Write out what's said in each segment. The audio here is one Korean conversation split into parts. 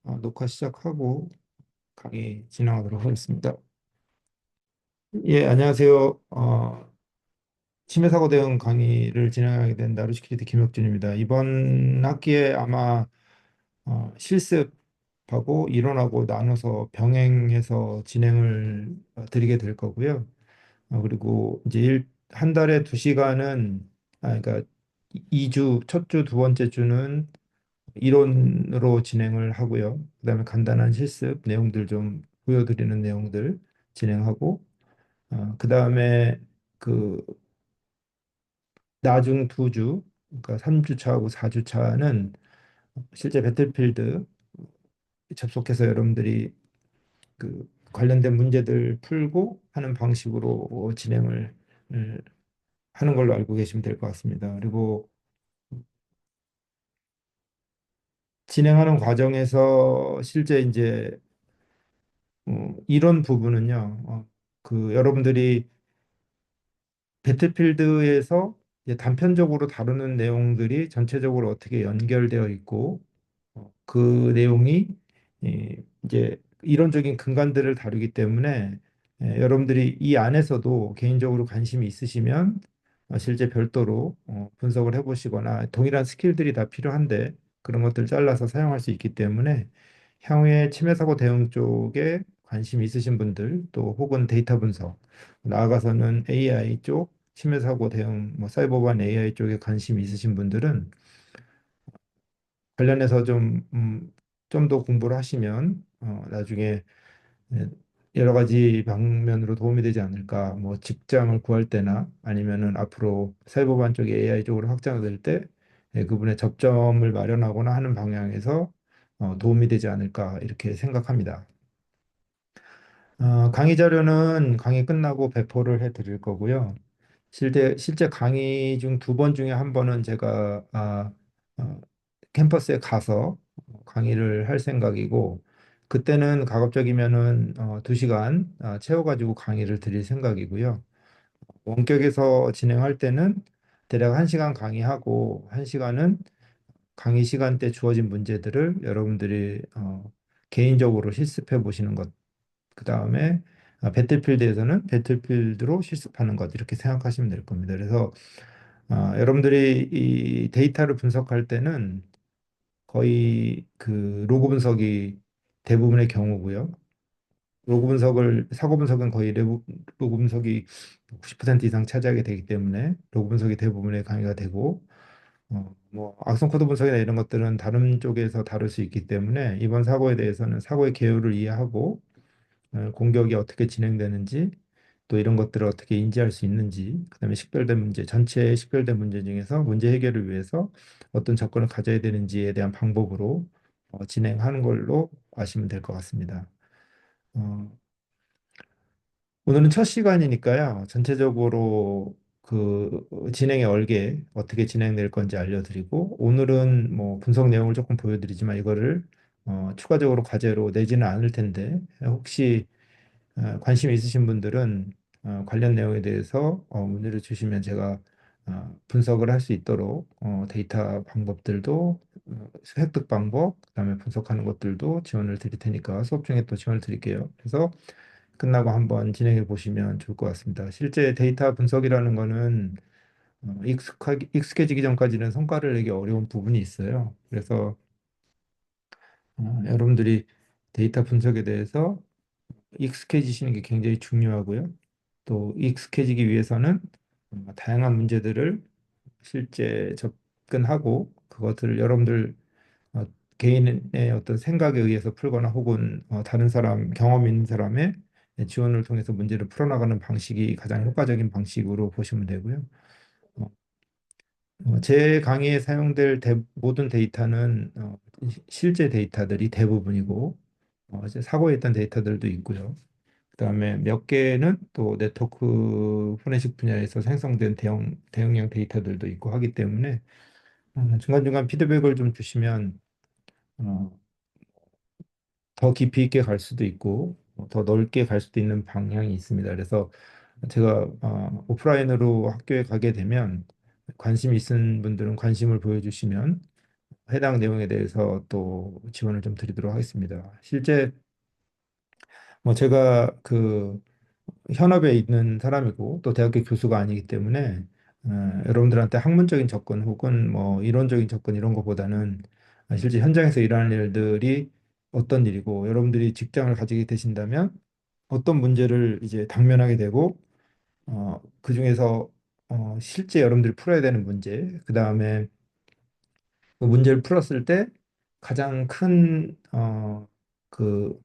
녹화 시작하고 강의 진행하도록 하겠습니다. 예, 안녕하세요. 치매 사고 대응 강의를 진행하게 된 나루시키드 김혁준입니다. 이번 학기에 아마 실습하고 이론하고 나눠서 병행해서 진행을 드리게 될 거고요. 그리고 이제 한 달에 2시간은 그러니까 2주, 첫 주, 두 번째 주는 이론으로 진행을 하고요. 그다음에 간단한 실습 내용들 좀 보여드리는 내용들 진행하고, 그다음에 그 나중 2주, 그러니까 3주차하고 4주차는 실제 배틀필드 접속해서 여러분들이 그 관련된 문제들 풀고 하는 방식으로 진행을 하는 걸로 알고 계시면 될 것 같습니다. 그리고 진행하는 과정에서 실제 이제 이런 부분은요. 여러분들이 배틀필드에서 이제 단편적으로 다루는 내용들이 전체적으로 어떻게 연결되어 있고, 그 내용이 이제 이론적인 근간들을 다루기 때문에, 여러분들이 이 안에서도 개인적으로 관심이 있으시면 실제 별도로 분석을 해보시거나, 동일한 스킬들이 다 필요한데 그런 것들 잘라서 사용할 수 있기 때문에 향후에 치매 사고 대응 쪽에 관심이 있으신 분들, 또 혹은 데이터 분석, 나아가서는 AI 쪽 치매 사고 대응, 뭐 사이버반 AI 쪽에 관심이 있으신 분들은 관련해서 좀 더 공부를 하시면 나중에 예, 여러 가지 방면으로 도움이 되지 않을까. 뭐 직장을 구할 때나 아니면은 앞으로 사이버반 쪽이 AI 쪽으로 확장될 때 그분의 접점을 마련하거나 하는 방향에서 도움이 되지 않을까 이렇게 생각합니다. 강의 자료는 강의 끝나고 배포를 해 드릴 거고요. 실제 강의 중 2번 중에 한 번은 제가 어, 캠퍼스에 가서 강의를 할 생각이고, 그때는 가급적이면은 2시간 채워가지고 강의를 드릴 생각이고요. 원격에서 진행할 때는 대략 1시간 강의하고 1시간은 강의 시간대 주어진 문제들을 여러분들이 개인적으로 실습해 보시는 것, 그 다음에 배틀필드에서는 배틀필드로 실습하는 것, 이렇게 생각하시면 될 겁니다. 그래서 여러분들이 이 데이터를 분석할 때는 거의 그 로그 분석이 대부분의 경우고요. 사고 분석은 거의 로그 분석이 90% 이상 차지하게 되기 때문에 로그 분석이 대부분의 강의가 되고, 뭐 악성 코드 분석이나 이런 것들은 다른 쪽에서 다룰 수 있기 때문에 이번 사고에 대해서는 사고의 개요를 이해하고 공격이 어떻게 진행되는지, 또 이런 것들을 어떻게 인지할 수 있는지, 그다음에 식별된 문제, 전체 식별된 문제 중에서 문제 해결을 위해서 어떤 접근을 가져야 되는지에 대한 방법으로 진행하는 걸로 아시면 될 것 같습니다. 어, 오늘은 첫 시간이니까요. 전체적으로 그 진행의 얼개 어떻게 진행될 건지 알려드리고, 오늘은 뭐 분석 내용을 조금 보여드리지만 이거를 추가적으로 과제로 내지는 않을 텐데, 혹시 관심 있으신 분들은 관련 내용에 대해서 문의를 주시면 제가 분석을 할 수 있도록 데이터 방법들도, 획득 방법, 그다음에 분석하는 것들도 지원을 드릴 테니까 수업 중에 또 지원을 드릴게요. 그래서 끝나고 한번 진행해 보시면 좋을 것 같습니다. 실제 데이터 분석이라는 거는 익숙해지기 전까지는 성과를 내기 어려운 부분이 있어요. 그래서 여러분들이 데이터 분석에 대해서 익숙해지시는 게 굉장히 중요하고요. 또 익숙해지기 위해서는 다양한 문제들을 실제 접근하고 그것들을 여러분들 어, 개인의 어떤 생각에 의해서 풀거나 혹은 다른 사람, 경험 있는 사람의 지원을 통해서 문제를 풀어나가는 방식이 가장 효과적인 방식으로 보시면 되고요. 어, 제 강의에 사용될 모든 데이터는 실제 데이터들이 대부분이고, 이제 사고에 있던 데이터들도 있고요. 그다음에 몇 개는 또 네트워크 포렌식 분야에서 생성된 대용량 데이터들도 있고 하기 때문에 중간중간 피드백을 좀 주시면 어, 더 깊이 있게 갈 수도 있고 더 넓게 갈 수도 있는 방향이 있습니다. 그래서 제가 오프라인으로 학교에 가게 되면 관심 있은 분들은 관심을 보여주시면 해당 내용에 대해서 또 지원을 좀 드리도록 하겠습니다. 실제 뭐 제가 그 현업에 있는 사람이고 또 대학교 교수가 아니기 때문에 여러분들한테 학문적인 접근 혹은 뭐 이론적인 접근 이런 것보다는 실제 현장에서 일하는 일들이 어떤 일이고 여러분들이 직장을 가지게 되신다면 어떤 문제를 이제 당면하게 되고 그중에서 실제 여러분들이 풀어야 되는 문제 그다음에 그 문제를 풀었을 때 가장 큰 그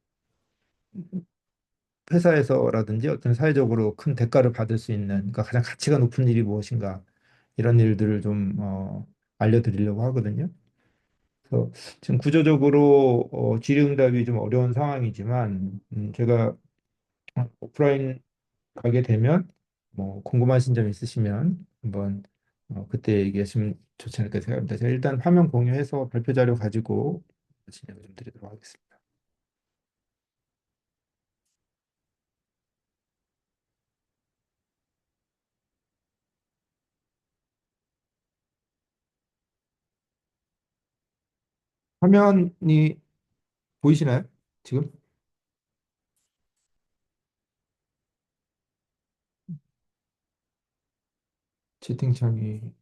회사에서라든지 어떤 사회적으로 큰 대가를 받을 수 있는 그러니까 가장 가치가 높은 일이 무엇인가 이런 일들을 좀 알려드리려고 하거든요. 그래서 지금 구조적으로 질의응답이 좀 어려운 상황이지만 제가 오프라인 가게 되면 뭐 궁금하신 점 있으시면 한번 그때 얘기하시면 좋지 않을까 생각합니다. 제가 일단 화면 공유해서 발표 자료 가지고 진행을 좀 드리도록 하겠습니다. 화면이 보이시나요? 지금 채팅창이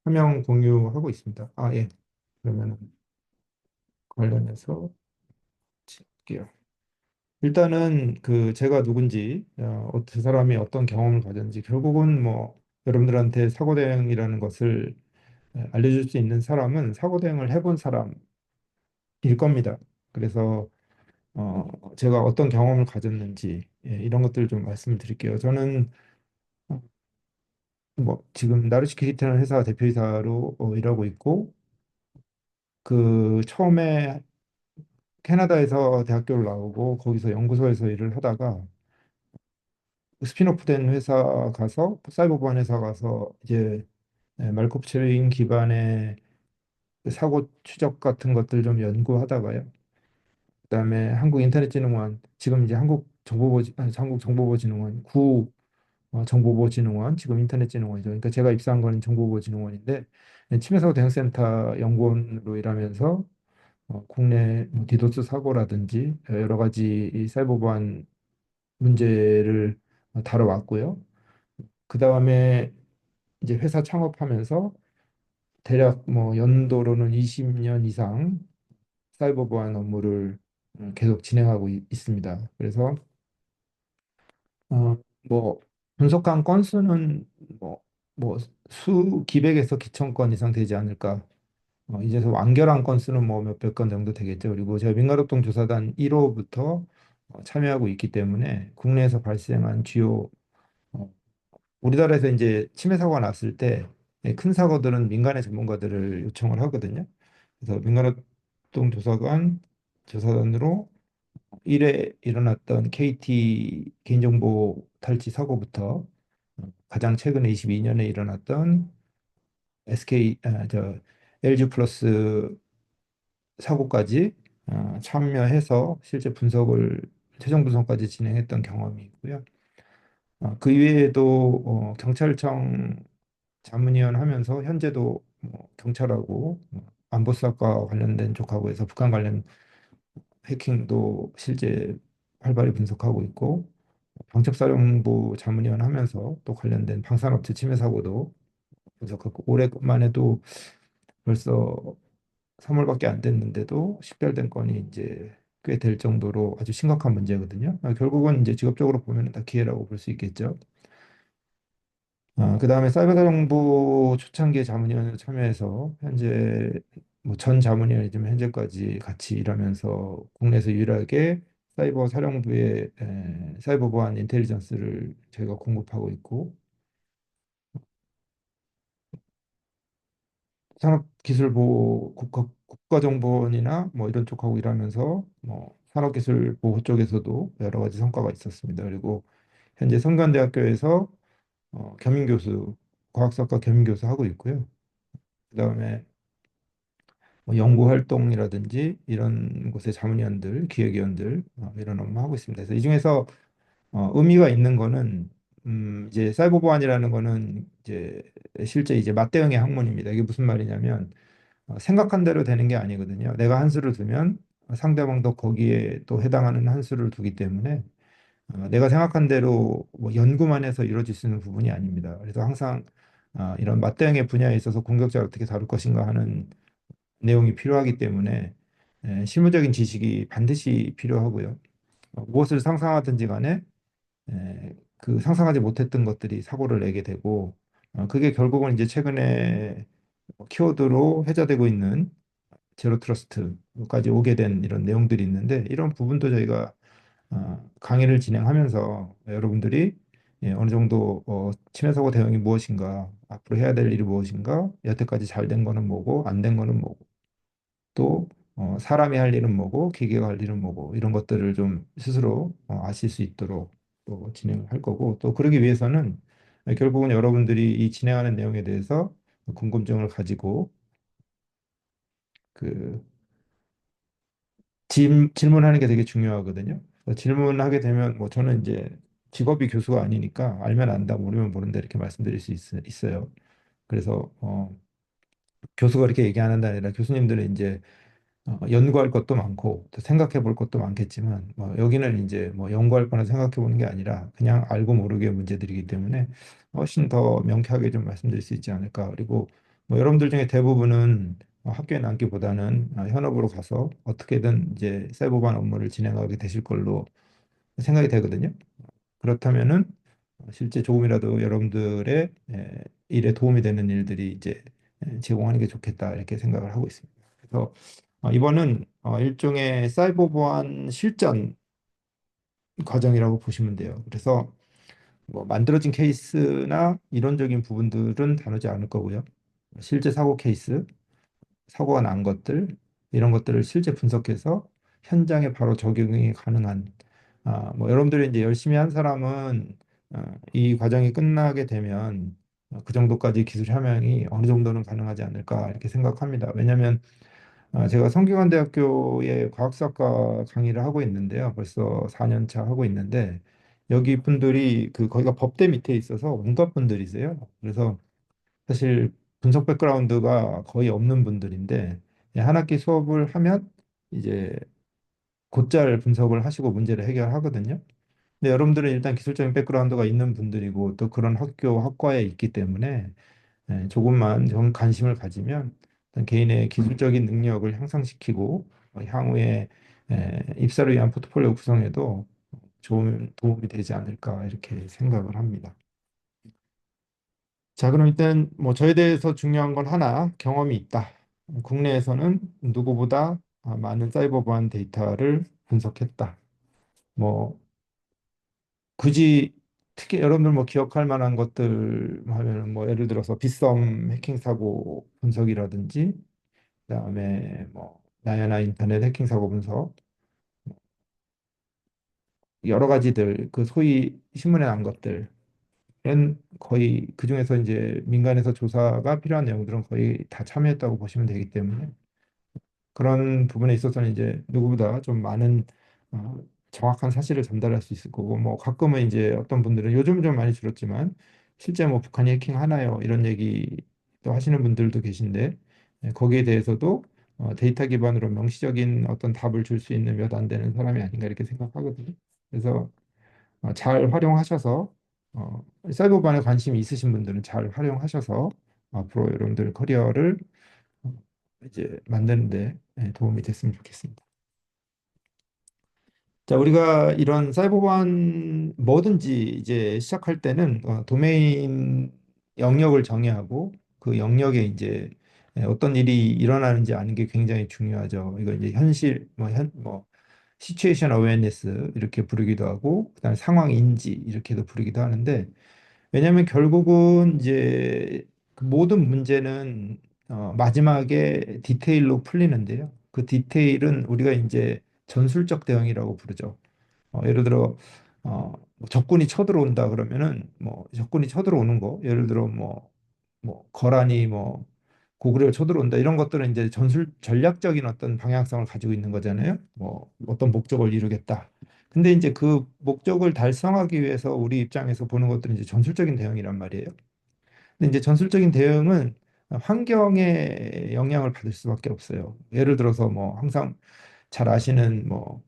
화면 공유하고 있습니다. 아, 예. 그러면 관련해서 찍게요. 일단은 그 제가 누군지, 그 사람이 어떤 경험을 가졌는지 결국은 뭐 여러분들한테 사고 대행이라는 것을 알려줄 수 있는 사람은 사고 대행을 해본 사람일 겁니다. 그래서 제가 어떤 경험을 가졌는지 이런 것들을 좀 말씀을 드릴게요. 저는 어, 뭐 지금 나르시키리트라는 회사 대표이사로 일하고 있고 그 처음에 캐나다에서 대학교를 나오고 거기서 연구소에서 일을 하다가 스핀오프 된 회사 가서 사이버 보안 회사 가서 이제 말코프체인 기반의 사고 추적 같은 것들 좀 연구하다가요. 그다음에 한국인터넷진흥원 지금 이제 한국정보보진흥원 구 정보보호진흥원 지금 인터넷진흥원이죠. 그러니까 제가 입사한 거는 정보보호진흥원인데 침해사고 대응센터 연구원으로 일하면서 국내 뭐 디도스 사고라든지 여러 가지 이 사이버 보안 문제를 다뤄왔고요. 그 다음에 이제 회사 창업하면서 대략 뭐 연도로는 20년 이상 사이버 보안 업무를 계속 진행하고 있습니다. 그래서 뭐 분석한 건수는 뭐, 뭐 기백에서 기천 건 이상 되지 않을까. 이제서 완결한 건수는 뭐 몇백 건 정도 되겠죠. 그리고 제가 민가노동 조사단 1호부터 참여하고 있기 때문에 국내에서 발생한 주요 우리나라에서 이제 침해 사고가 났을 때 큰 사고들은 민간의 전문가들을 요청을 하거든요. 그래서 민간협동 조사관 조사단으로 1회 일어났던 KT 개인정보 탈취 사고부터 가장 최근에 22년에 일어났던 LG 플러스 사고까지 참여해서 실제 분석을 최종 분석까지 진행했던 경험이 있고요. 그 이외에도 경찰청 자문위원 하면서 현재도 뭐 경찰하고 안보수사과 관련된 쪽하고 해서 북한 관련 해킹도 실제 활발히 분석하고 있고 방첩사령부 자문위원 하면서 또 관련된 방산업체 침해 사고도 분석하고 올해만 해도 벌써 3월밖에 안 됐는데도 식별된 건이 이제 꽤 될 정도로 아주 심각한 문제거든요. 결국은 이제 직업적으로 보면 다 기회라고 볼 수 있겠죠. 그다음에 사이버 사령부 초창기에 자문위원으로 참여해서 현재 뭐 전 자문위원이지만 현재까지 같이 일하면서 국내에서 유일하게 사이버 사령부의 사이버 보안 인텔리전스를 저희가 공급하고 있고 산업기술보호 국가정보원이나 뭐 이런 쪽하고 일하면서 뭐 산업기술보호 쪽에서도 여러 가지 성과가 있었습니다. 그리고 현재 성균대학교에서 겸임교수 과학사과 겸임교수 하고 있고요. 그다음에 뭐 연구 활동이라든지 이런 곳의 자문위원들, 기획위원들 이런 업무 하고 있습니다. 그래서 이 중에서 의미가 있는 거는 이제 사이버 보안이라는 거는 이제 실제 이제 맞대응의 학문입니다. 이게 무슨 말이냐면 생각한 대로 되는 게 아니거든요. 내가 한 수를 두면 상대방도 거기에 또 해당하는 한 수를 두기 때문에 내가 생각한 대로 뭐 연구만 해서 이루어질 수 있는 부분이 아닙니다. 그래서 항상 이런 맞대응의 분야에 있어서 공격자를 어떻게 다룰 것인가 하는 내용이 필요하기 때문에 실무적인 지식이 반드시 필요하고요. 무엇을 상상하든지 간에 그 상상하지 못했던 것들이 사고를 내게 되고 그게 결국은 이제 최근에 키워드로 회자되고 있는 제로 트러스트까지 오게 된 이런 내용들이 있는데 이런 부분도 저희가 강의를 진행하면서 여러분들이 어느 정도 침해 사고 대응이 무엇인가, 앞으로 해야 될 일이 무엇인가, 여태까지 잘 된 거는 뭐고 안 된 거는 뭐고 또 사람이 할 일은 뭐고 기계가 할 일은 뭐고 이런 것들을 좀 스스로 아실 수 있도록 또 진행을 할 거고 또 그러기 위해서는 결국은 여러분들이 이 진행하는 내용에 대해서 궁금증을 가지고 그 질문하는 게 되게 중요하거든요. 그래서 질문하게 되면 뭐 저는 이제 직업이 교수가 아니니까 알면 안다, 모르면 모른다 이렇게 말씀드릴 수 있어요. 그래서 교수가 이렇게 얘기하는 게 아니라 교수님들은 이제 연구할 것도 많고 또 생각해 볼 것도 많겠지만 뭐 여기는 이제 뭐 연구할 거나 생각해 보는 게 아니라 그냥 알고 모르게 문제들이기 때문에 훨씬 더 명쾌하게 좀 말씀드릴 수 있지 않을까. 그리고 뭐 여러분들 중에 대부분은 학교에 남기보다는 현업으로 가서 어떻게든 이제 사이버반 업무를 진행하게 되실 걸로 생각이 되거든요. 그렇다면은 실제 조금이라도 여러분들의 일에 도움이 되는 일들이 이제 제공하는 게 좋겠다 이렇게 생각을 하고 있습니다. 그래서 이번은 일종의 사이버 보안 실전 과정이라고 보시면 돼요. 그래서 뭐 만들어진 케이스나 이론적인 부분들은 다루지 않을 거고요. 실제 사고 케이스, 사고가 난 것들 이런 것들을 실제 분석해서 현장에 바로 적용이 가능한 뭐 여러분들이 이제 열심히 한 사람은 이 과정이 끝나게 되면 그 정도까지 기술 함양이 어느 정도는 가능하지 않을까 이렇게 생각합니다. 왜냐하면 제가 성균관대학교의 과학사과 강의를 하고 있는데요. 벌써 4년 차 하고 있는데 여기 분들이 그 거기가 법대 밑에 있어서 온갖 분들이세요. 그래서 사실 분석 백그라운드가 거의 없는 분들인데 한 학기 수업을 하면 이제 곧잘 분석을 하시고 문제를 해결하거든요. 근데 여러분들은 일단 기술적인 백그라운드가 있는 분들이고 또 그런 학교 학과에 있기 때문에 조금만 좀 관심을 가지면 어떤 개인의 기술적인 능력을 향상시키고 향후에 입사를 위한 포트폴리오 구성에도 좋은 도움이 되지 않을까 이렇게 생각을 합니다. 자, 그럼 일단 뭐 저에 대해서 중요한 건 하나 경험이 있다. 국내에서는 누구보다 많은 사이버 보안 데이터를 분석했다. 뭐 굳이 특히 여러분들 뭐 기억할 만한 것들 하면 뭐 예를 들어서 빗썸 해킹 사고 분석이라든지 그다음에 뭐 나야나 인터넷 해킹 사고 분석 여러 가지들 그 소위 신문에 난 것들은 거의 그중에서 이제 민간에서 조사가 필요한 내용들은 거의 다 참여했다고 보시면 되기 때문에 그런 부분에 있어서는 이제 누구보다 좀 많은 어, 정확한 사실을 전달할 수 있을 거고 뭐 가끔은 이제 어떤 분들은 요즘 좀 많이 줄었지만 실제 뭐 북한이 해킹하나요 이런 얘기도 하시는 분들도 계신데 거기에 대해서도 데이터 기반으로 명시적인 어떤 답을 줄 수 있는 몇 안 되는 사람이 아닌가 이렇게 생각하거든요. 그래서 잘 활용하셔서 사이버반에 관심이 있으신 분들은 잘 활용하셔서 앞으로 여러분들 커리어를 어, 이제 만드는데 도움이 됐으면 좋겠습니다. 자, 우리가 이런 사이버보안 뭐든지 이제 시작할 때는 도메인 영역을 정의하고 그 영역에 이제 어떤 일이 일어나는지 아는 게 굉장히 중요하죠. 이거 이제 현실 뭐 시츄에이션 어웨어니스 이렇게 부르기도 하고 그다음에 상황 인지 이렇게도 부르기도 하는데 왜냐하면 결국은 이제 그 모든 문제는 마지막에 디테일로 풀리는데요. 그 디테일은 우리가 이제 전술적 대응이라고 부르죠. 예를 들어 뭐 적군이 쳐들어온다 그러면은 뭐 적군이 쳐들어오는 거 예를 들어 뭐 거란이 뭐 고구려를 쳐들어온다 이런 것들은 이제 전술 전략적인 어떤 방향성을 가지고 있는 거잖아요. 뭐 어떤 목적을 이루겠다. 근데 이제 그 목적을 달성하기 위해서 우리 입장에서 보는 것들은 이제 전술적인 대응이란 말이에요. 근데 이제 전술적인 대응은 환경의 영향을 받을 수밖에 없어요. 예를 들어서 뭐 항상 잘 아시는 뭐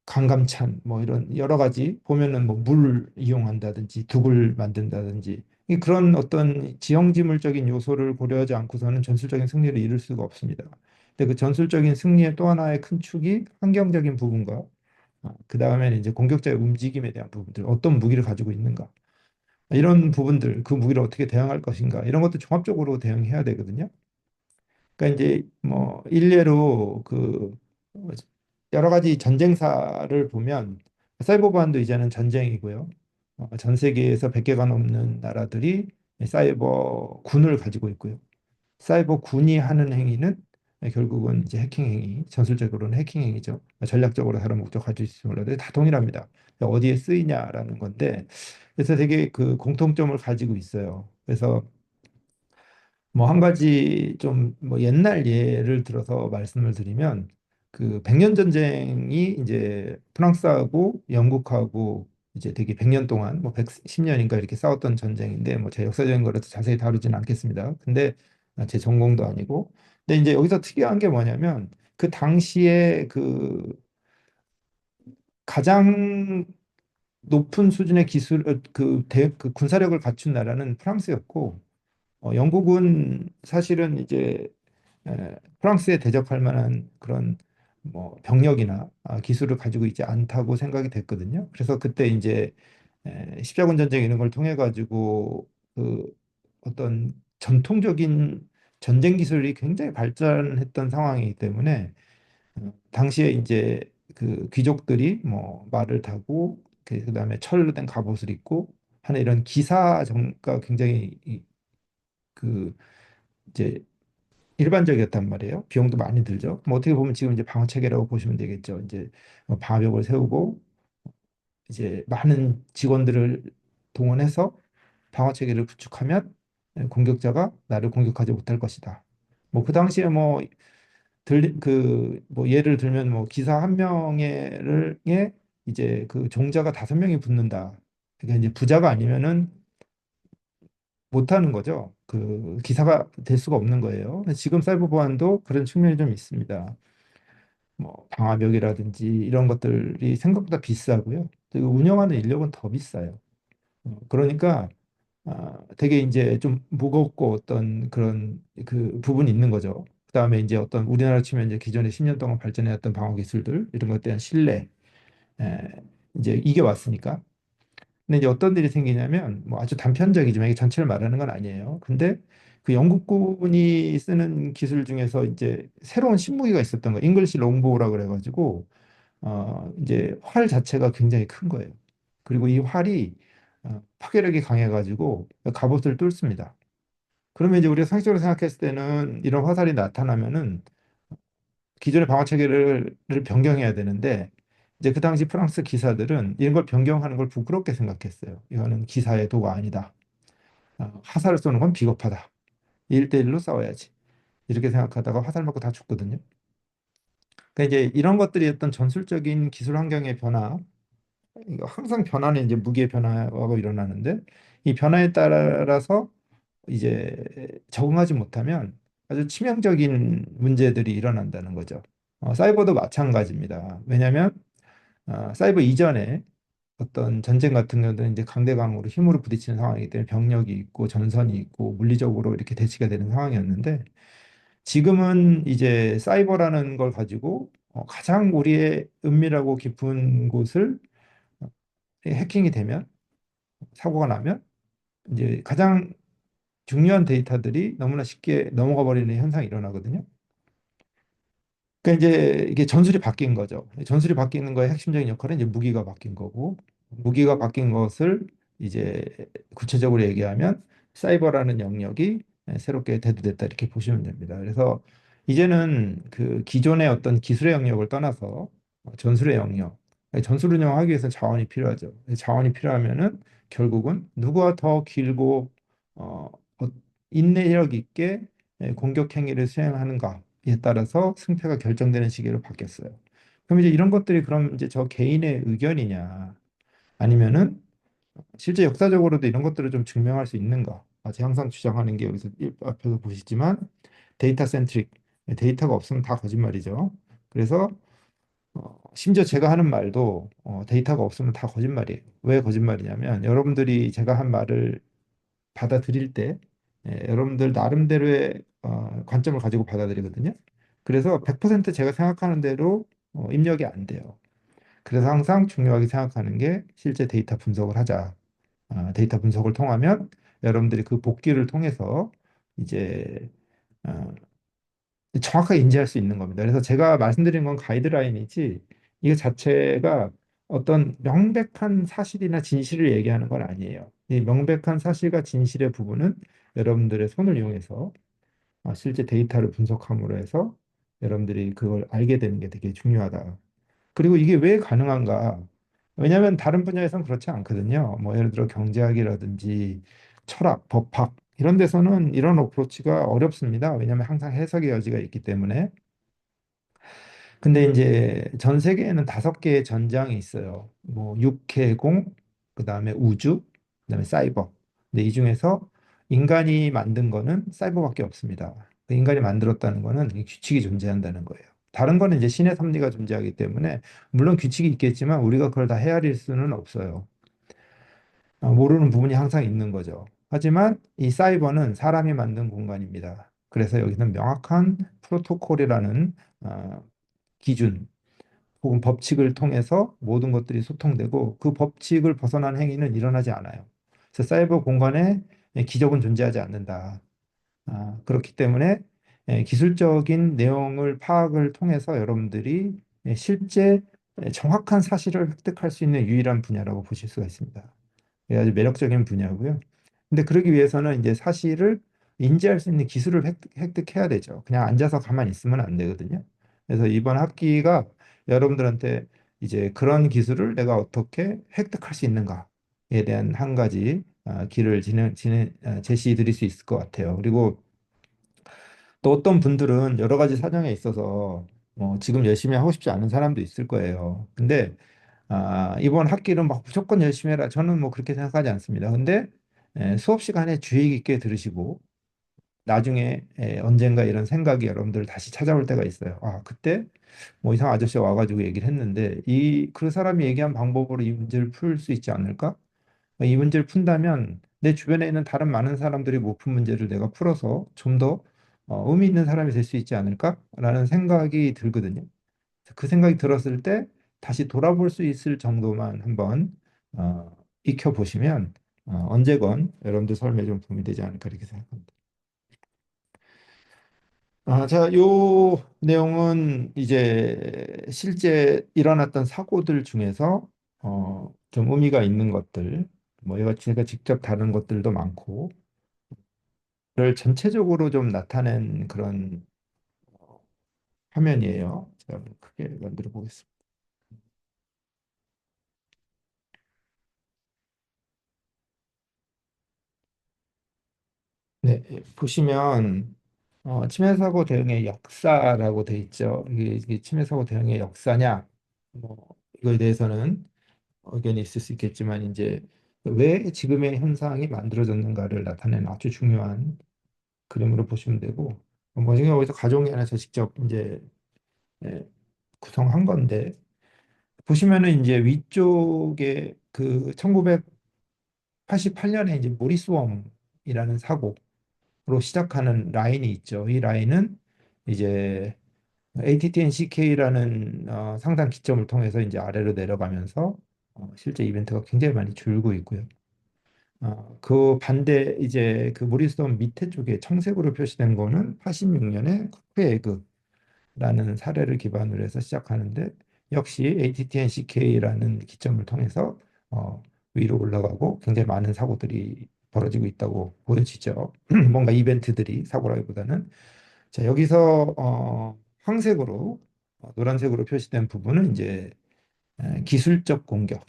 강감찬 뭐 이런 여러 가지 보면은 뭐 물 이용한다든지 둑을 만든다든지 그런 어떤 지형지물적인 요소를 고려하지 않고서는 전술적인 승리를 이룰 수가 없습니다. 근데 그 전술적인 승리의 또 하나의 큰 축이 환경적인 부분과 그 다음에는 이제 공격자의 움직임에 대한 부분들, 어떤 무기를 가지고 있는가 이런 부분들, 그 무기를 어떻게 대응할 것인가 이런 것도 종합적으로 대응해야 되거든요. 그러니까 이제 뭐 일례로 그 여러 가지 전쟁사를 보면 사이버 보안도 이제는 전쟁이고요. 전 세계에서 100개가 넘는 나라들이 사이버 군을 가지고 있고요. 사이버 군이 하는 행위는 결국은 이제 해킹 행위, 전술적으로는 해킹 행위죠. 전략적으로 다른 목적 가지고 있을지 몰라도 다 동일합니다. 어디에 쓰이냐라는 건데, 그래서 되게 그 공통점을 가지고 있어요. 그래서 뭐 한 가지 좀 뭐 옛날 예를 들어서 말씀을 드리면 그 백년 전쟁이 이제 프랑스하고 영국하고 이제 되게 100년 동안 뭐 110년인가 이렇게 싸웠던 전쟁인데 뭐 제 역사적인 거라서 자세히 다루지는 않겠습니다. 근데 제 전공도 아니고 근데 이제 여기서 특이한 게 뭐냐면 그 당시에 그 가장 높은 수준의 기술 그 군사력을 갖춘 나라는 프랑스였고 영국은 사실은 이제 프랑스에 대적할 만한 그런 뭐 병력이나 기술을 가지고 있지 않다고 생각이 됐거든요. 그래서 그때 이제 십자군 전쟁 이런 걸 통해 가지고 그 어떤 전통적인 전쟁 기술이 굉장히 발전했던 상황이기 때문에 당시에 이제 그 귀족들이 뭐 말을 타고 그다음에 철로 된 갑옷을 입고 하는 이런 기사 정가 굉장히 그 이제 일반적이었단 말이에요. 비용도 많이 들죠. 뭐 어떻게 보면 지금 이제 방어 체계라고 보시면 되겠죠. 이제 뭐 방어벽을 세우고 이제 많은 직원들을 동원해서 방어 체계를 구축하면 공격자가 나를 공격하지 못할 것이다. 뭐 그 당시에 뭐 들리 그뭐 예를 들면 뭐 기사 한 명에를 에 이제 그 종자가 5명이 붙는다. 그러니까 이제 부자가 아니면은 못하는 거죠. 그 기사가 될 수가 없는 거예요. 지금 사이버 보안도 그런 측면이 좀 있습니다. 뭐 방화벽이라든지 이런 것들이 생각보다 비싸고요. 그리고 운영하는 인력은 더 비싸요. 그러니까 되게 이제 좀 무겁고 어떤 그런 그 부분이 있는 거죠. 그다음에 이제 어떤 우리나라 치면 이제 기존에 10년 동안 발전해왔던 방어 기술들 이런 것에 대한 신뢰 에, 이제 이게 왔으니까. 근데 이제 어떤 일이 생기냐면 뭐 아주 단편적이지만 이게 전체를 말하는 건 아니에요. 근데 그 영국군이 쓰는 기술 중에서 이제 새로운 신무기가 있었던 거예요. 잉글리시 롱보우라 그래가지고 이제 활 자체가 굉장히 큰 거예요. 그리고 이 활이 파괴력이 강해가지고 갑옷을 뚫습니다. 그러면 이제 우리가 상식적으로 생각했을 때는 이런 화살이 나타나면은 기존의 방어 체계를 변경해야 되는데 이제 그 당시 프랑스 기사들은 이런 걸 변경하는 걸 부끄럽게 생각했어요. 이거는 기사의 도가 아니다. 화살을 쏘는 건 비겁하다. 1대1로 싸워야지. 이렇게 생각하다가 화살 맞고 다 죽거든요. 그러니까 이제 이런 것들이 어떤 전술적인 기술 환경의 변화, 이거 항상 변화는 이제 무기의 변화하고 일어나는데 이 변화에 따라서 이제 적응하지 못하면 아주 치명적인 문제들이 일어난다는 거죠. 사이버도 마찬가지입니다. 왜냐하면 사이버 이전에 어떤 전쟁 같은 경우는 이제 강대강으로 힘으로 부딪히는 상황이기 때문에 병력이 있고 전선이 있고 물리적으로 이렇게 대치가 되는 상황이었는데 지금은 이제 사이버라는 걸 가지고 가장 우리의 은밀하고 깊은 곳을 해킹이 되면 사고가 나면 이제 가장 중요한 데이터들이 너무나 쉽게 넘어가 버리는 현상이 일어나거든요. 그러니까 이제 이게 전술이 바뀐 거죠. 전술이 바뀌는 거의 핵심적인 역할은 이제 무기가 바뀐 거고, 무기가 바뀐 것을 이제 구체적으로 얘기하면 사이버라는 영역이 새롭게 대두됐다 이렇게 보시면 됩니다. 그래서 이제는 그 기존의 어떤 기술의 영역을 떠나서 전술의 영역, 전술 운영하기 위해서 자원이 필요하죠. 자원이 필요하면은 결국은 누가 더 길고 어, 인내력 있게 공격 행위를 수행하는가에 따라서 승패가 결정되는 시기로 바뀌었어요. 그럼 이제 이런 것들이 그럼 이제 저 개인의 의견이냐 아니면은 실제 역사적으로도 이런 것들을 좀 증명할 수 있는가? 제가 항상 주장하는 게 여기서 앞에서 보시지만 데이터 센트릭, 데이터가 없으면 다 거짓말이죠. 그래서 심지어 제가 하는 말도 데이터가 없으면 다 거짓말이에요. 왜 거짓말이냐면 여러분들이 제가 한 말을 받아들일 때 여러분들 나름대로의 관점을 가지고 받아들이거든요. 그래서 100% 제가 생각하는 대로 입력이 안 돼요. 그래서 항상 중요하게 생각하는 게 실제 데이터 분석을 하자. 데이터 분석을 통하면 여러분들이 그 복기를 통해서 이제 어, 정확하게 인지할 수 있는 겁니다. 그래서 제가 말씀드린 건 가이드라인이지 이거 자체가 어떤 명백한 사실이나 진실을 얘기하는 건 아니에요. 이 명백한 사실과 진실의 부분은 여러분들의 손을 이용해서 실제 데이터를 분석함으로 해서 여러분들이 그걸 알게 되는 게 되게 중요하다. 그리고 이게 왜 가능한가? 왜냐하면 다른 분야에선 그렇지 않거든요. 뭐 예를 들어 경제학이라든지 철학, 법학 이런 데서는 이런 어프로치가 어렵습니다. 왜냐하면 항상 해석의 여지가 있기 때문에. 근데 이제 전 세계에는 5개의 전장이 있어요. 뭐 육해공, 그다음에 우주, 그다음에 사이버. 근데 이 중에서 인간이 만든 거는 사이버밖에 없습니다. 그 인간이 만들었다는 거는 이 규칙이 존재한다는 거예요. 다른 거는 이제 신의 섭리가 존재하기 때문에 물론 규칙이 있겠지만 우리가 그걸 다 헤아릴 수는 없어요. 모르는 부분이 항상 있는 거죠. 하지만 이 사이버는 사람이 만든 공간입니다. 그래서 여기는 명확한 프로토콜이라는 기준, 혹은 법칙을 통해서 모든 것들이 소통되고 그 법칙을 벗어난 행위는 일어나지 않아요. 그래서 사이버 공간에 기적은 존재하지 않는다. 그렇기 때문에 기술적인 내용을 파악을 통해서 여러분들이 실제 정확한 사실을 획득할 수 있는 유일한 분야라고 보실 수가 있습니다. 아주 매력적인 분야고요. 근데 그러기 위해서는 이제 사실을 인지할 수 있는 기술을 획득해야 되죠. 그냥 앉아서 가만히 있으면 안 되거든요. 그래서 이번 학기가 여러분들한테 이제 그런 기술을 내가 어떻게 획득할 수 있는가에 대한 한 가지 길을 제시해 드릴 수 있을 것 같아요. 그리고 또 어떤 분들은 여러 가지 사정에 있어서 지금 열심히 하고 싶지 않은 사람도 있을 거예요. 근데 이번 학기는 막 무조건 열심히 해라. 저는 뭐 그렇게 생각하지 않습니다. 근데 수업 시간에 주의 깊게 들으시고 나중에 언젠가 이런 생각이 여러분들 다시 찾아올 때가 있어요. 그때 뭐 이상 아저씨가 와가지고 얘기를 했는데 이 그 사람이 얘기한 방법으로 이 문제를 풀 수 있지 않을까? 이 문제를 푼다면 내 주변에 있는 다른 많은 사람들이 못 푼 문제를 내가 풀어서 좀 더 의미 있는 사람이 될 수 있지 않을까라는 생각이 들거든요. 그 생각이 들었을 때 다시 돌아볼 수 있을 정도만 한번 익혀보시면 언제건 여러분들 삶에 좀 도움이 되지 않을까 이렇게 생각합니다. 자, 요 내용은 이제 실제 일어났던 사고들 중에서 좀 의미가 있는 것들, 뭐 이거 제가 직접 다룬 것들도 많고, 를 전체적으로 좀 나타낸 그런 화면이에요. 제가 크게 만들어 보겠습니다. 네, 보시면 치매 사고 대응의 역사라고 돼 있죠. 이게 치매 사고 대응의 역사냐? 뭐 이거에 대해서는 의견이 있을 수 있겠지만 이제 왜 지금의 현상이 만들어졌는가를 나타내는 아주 중요한 그림으로 보시면 되고 뭐 지금 여기서 가져온 게 아니라 저 직접 이제 예, 구성한 건데 보시면은 이제 위쪽에 그 1988년에 이제 모리스 웜이라는 사고로 시작하는 라인이 있죠. 이 라인은 이제 ATT-NCK라는 상단 기점을 통해서 이제 아래로 내려가면서 실제 이벤트가 굉장히 많이 줄고 있고요. 그 반대 이제 그 모리스톤 밑에 쪽에 청색으로 표시된 거는 86년에 쿠크에그라는 사례를 기반으로 해서 시작하는데 역시 ATT-NCK라는 기점을 통해서 위로 올라가고 굉장히 많은 사고들이 벌어지고 있다고 보여지죠. 뭔가 이벤트들이 사고라기보다는 자 여기서 황색으로 노란색으로 표시된 부분은 이제 기술적 공격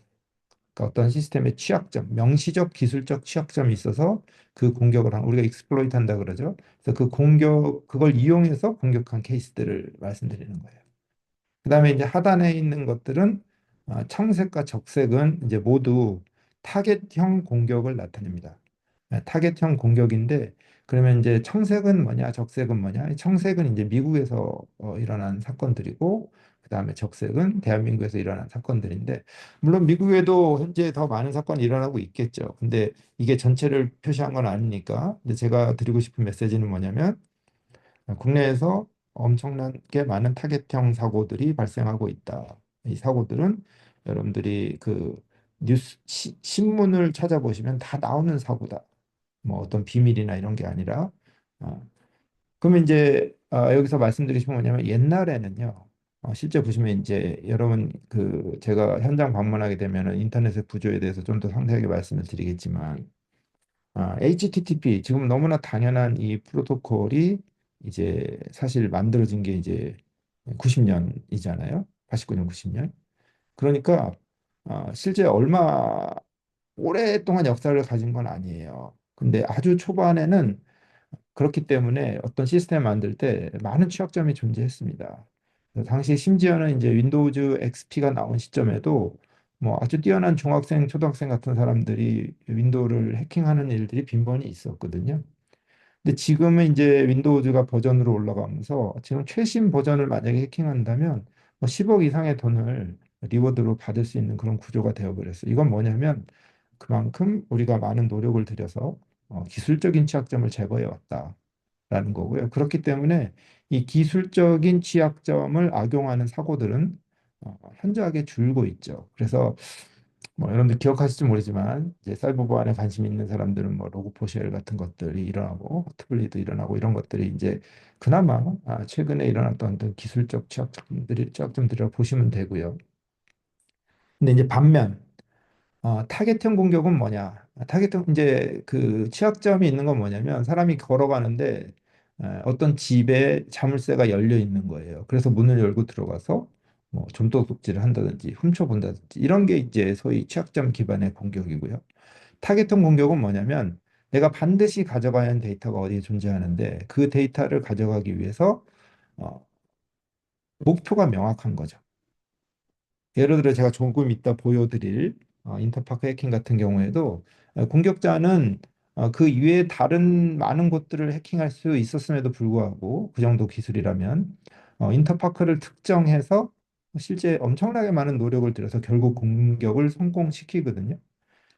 그러니까 어떤 시스템의 취약점, 명시적 기술적 취약점이 있어서 그 공격을 한 우리가 익스플로이트 한다 그러죠. 그래서 그 공격 그걸 이용해서 공격한 케이스들을 말씀드리는 거예요. 그다음에 이제 하단에 있는 것들은 청색과 적색은 이제 모두 타겟형 공격을 나타냅니다. 타겟형 공격인데 그러면 이제 청색은 뭐냐, 적색은 뭐냐? 청색은 이제 미국에서 일어난 사건들이고 그다음에 적색은 대한민국에서 일어난 사건들인데 물론 미국에도 현재 더 많은 사건이 일어나고 있겠죠. 근데 이게 전체를 표시한 건 아니니까. 근데 제가 드리고 싶은 메시지는 뭐냐면 국내에서 엄청나게 많은 타겟형 사고들이 발생하고 있다. 이 사고들은 여러분들이 그 신문을 찾아보시면 다 나오는 사고다. 뭐 어떤 비밀이나 이런 게 아니라. 어, 그러면 이제 여기서 말씀드리고 싶은 건 뭐냐면 옛날에는요. 실제 보시면 이제 여러분 그 제가 현장 방문하게 되면은 인터넷의 구조에 대해서 좀 더 상세하게 말씀을 드리겠지만 HTTP 지금 너무나 당연한 이 프로토콜이 이제 사실 만들어진 게 이제 90년이잖아요. 89년, 90년. 그러니까 실제 얼마 오랫동안 역사를 가진 건 아니에요. 근데 아주 초반에는 그렇기 때문에 어떤 시스템 만들 때 많은 취약점이 존재했습니다. 그래서 당시 심지어는 이제 윈도우즈 XP가 나온 시점에도 뭐 아주 뛰어난 중학생, 초등학생 같은 사람들이 윈도우를 해킹하는 일들이 빈번히 있었거든요. 근데 지금은 이제 윈도우즈가 버전으로 올라가면서 지금 최신 버전을 만약에 해킹한다면 뭐 10억 이상의 돈을 리워드로 받을 수 있는 그런 구조가 되어버렸어요. 이건 뭐냐면 그만큼 우리가 많은 노력을 들여서 기술적인 취약점을 제거해 왔다라는 거고요. 그렇기 때문에 이 기술적인 취약점을 악용하는 사고들은 현저하게 줄고 있죠. 그래서 뭐 여러분들 기억하실지 모르지만 이제 사이버 보안에 관심 있는 사람들은 뭐 로그포시엘 같은 것들이 일어나고 트블리도 일어나고 이런 것들이 이제 그나마 최근에 일어났던 어떤 기술적 취약점들이라고 보시면 되고요. 근데 이제 반면 타겟형 공격은 뭐냐? 타겟형 이제 그 취약점이 있는 건 뭐냐면 사람이 걸어가는데 어떤 집에 자물쇠가 열려 있는 거예요. 그래서 문을 열고 들어가서 뭐 좀도둑질을 한다든지 훔쳐본다든지 이런 게 이제 소위 취약점 기반의 공격이고요. 타겟형 공격은 뭐냐면 내가 반드시 가져가야 하는 데이터가 어디에 존재하는데 그 데이터를 가져가기 위해서 어, 목표가 명확한 거죠. 예를 들어 제가 조금 이따 보여드릴 인터파크 해킹 같은 경우에도 공격자는 그 이외에 다른 많은 곳들을 해킹할 수 있었음에도 불구하고 그 정도 기술이라면 인터파크를 특정해서 실제 엄청나게 많은 노력을 들여서 결국 공격을 성공시키거든요.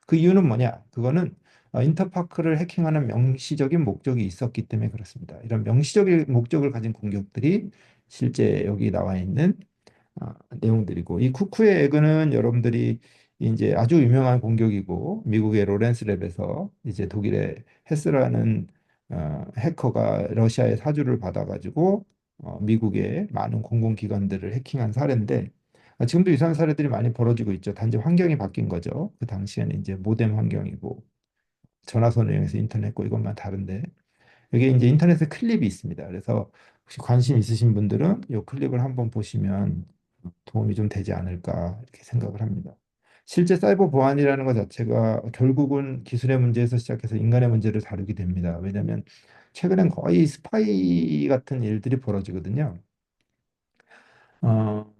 그 이유는 뭐냐? 그거는 인터파크를 해킹하는 명시적인 목적이 있었기 때문에 그렇습니다. 이런 명시적인 목적을 가진 공격들이 실제 여기 나와 있는 내용들이고 이 쿠쿠의 에그는 여러분들이 이제 아주 유명한 공격이고 미국의 로렌스 랩에서 이제 독일의 헤스라는 해커가 러시아의 사주를 받아가지고 미국의 많은 공공기관들을 해킹한 사례인데 지금도 이상한 사례들이 많이 벌어지고 있죠. 단지 환경이 바뀐 거죠. 그 당시에는 이제 모뎀 환경이고 전화선을 이용해서 인터넷고 이것만 다른데 여기 이제 인터넷에 클립이 있습니다. 그래서 혹시 관심 있으신 분들은 이 클립을 한번 보시면 도움이 좀 되지 않을까 이렇게 생각을 합니다. 실제 사이버 보안이라는 것 자체가 결국은 기술의 문제에서 시작해서 인간의 문제를 다루게 됩니다. 왜냐하면 최근엔 거의 스파이 같은 일들이 벌어지거든요. 어,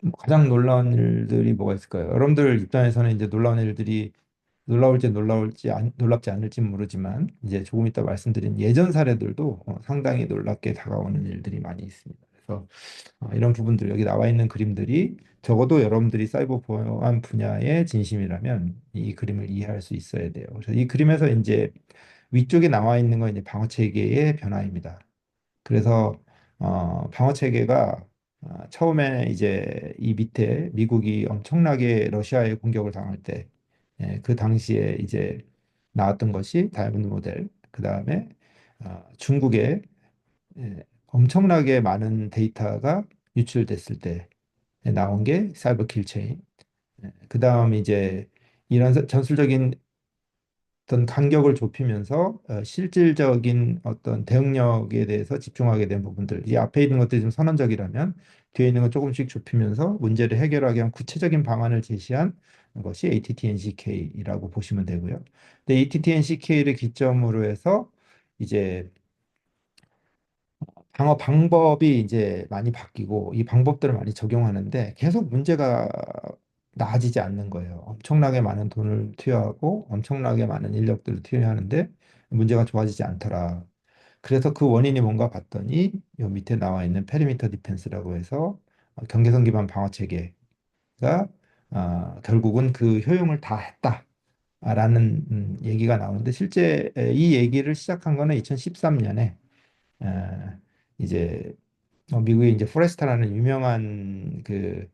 뭐 가장 놀라운 일들이 뭐가 있을까요? 여러분들 입장에서는 이제 놀라운 일들이 놀랍지 않을지 모르지만 이제 조금 이따 말씀드린 예전 사례들도 상당히 놀랍게 다가오는 일들이 많이 있습니다. 그래서 이런 부분들 여기 나와 있는 그림들이 적어도 여러분들이 사이버 보안 분야의 진심이라면 이 그림을 이해할 수 있어야 돼요. 그래서 이 그림에서 이제 위쪽에 나와 있는 건 이제 방어 체계의 변화입니다. 그래서 방어 체계가 처음에 이제 이 밑에 미국이 엄청나게 러시아에 공격을 당할 때 그 당시에 이제 나왔던 것이 다이아몬드 모델, 그 다음에 중국에 엄청나게 많은 데이터가 유출됐을 때 나온 게 사이버 킬체인. 그 다음 이제 이런 전술적인 어떤 간격을 좁히면서 실질적인 어떤 대응력에 대해서 집중하게 된 부분들. 이 앞에 있는 것들이 좀 선언적이라면 뒤에 있는 건 조금씩 좁히면서 문제를 해결하기 위한 구체적인 방안을 제시한 것이 ATT-NCK라고 보시면 되고요. 근데 ATT-NCK를 기점으로 해서 이제 방어 방법이 이제 많이 바뀌고 이 방법들을 많이 적용하는데 계속 문제가 나아지지 않는 거예요. 엄청나게 많은 돈을 투여하고 엄청나게 많은 인력들을 투여하는데 문제가 좋아지지 않더라. 그래서 그 원인이 뭔가 봤더니 요 밑에 나와 있는 페리미터 디펜스라고 해서 경계선 기반 방어 체계가 결국은 그 효용을 다 했다라는 얘기가 나오는데 실제 이 얘기를 시작한 거는 2013년에 이제 미국의 이제 포레스타라는 유명한 그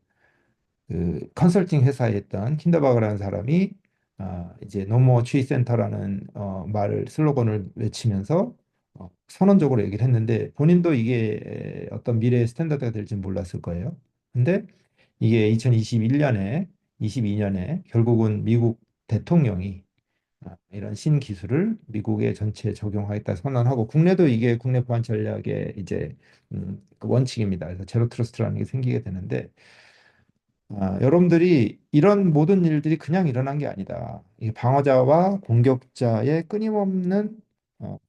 컨설팅 회사에 있던 킨더바그라는 사람이 이제 노모 추이 센터라는 말을 슬로건을 외치면서 선언적으로 얘기를 했는데 본인도 이게 어떤 미래의 스탠다드가 될지 몰랐을 거예요. 근데 이게 2021년에 22년에 결국은 미국 대통령이 이런 신기술을 미국에 전체에 적용하겠다 선언하고 국내도 이게 국내 보안 전략의 이제 그 원칙입니다. 그래서 제로 트러스트라는 게 생기게 되는데 여러분들이 이런 모든 일들이 그냥 일어난 게 아니다. 이 방어자와 공격자의 끊임없는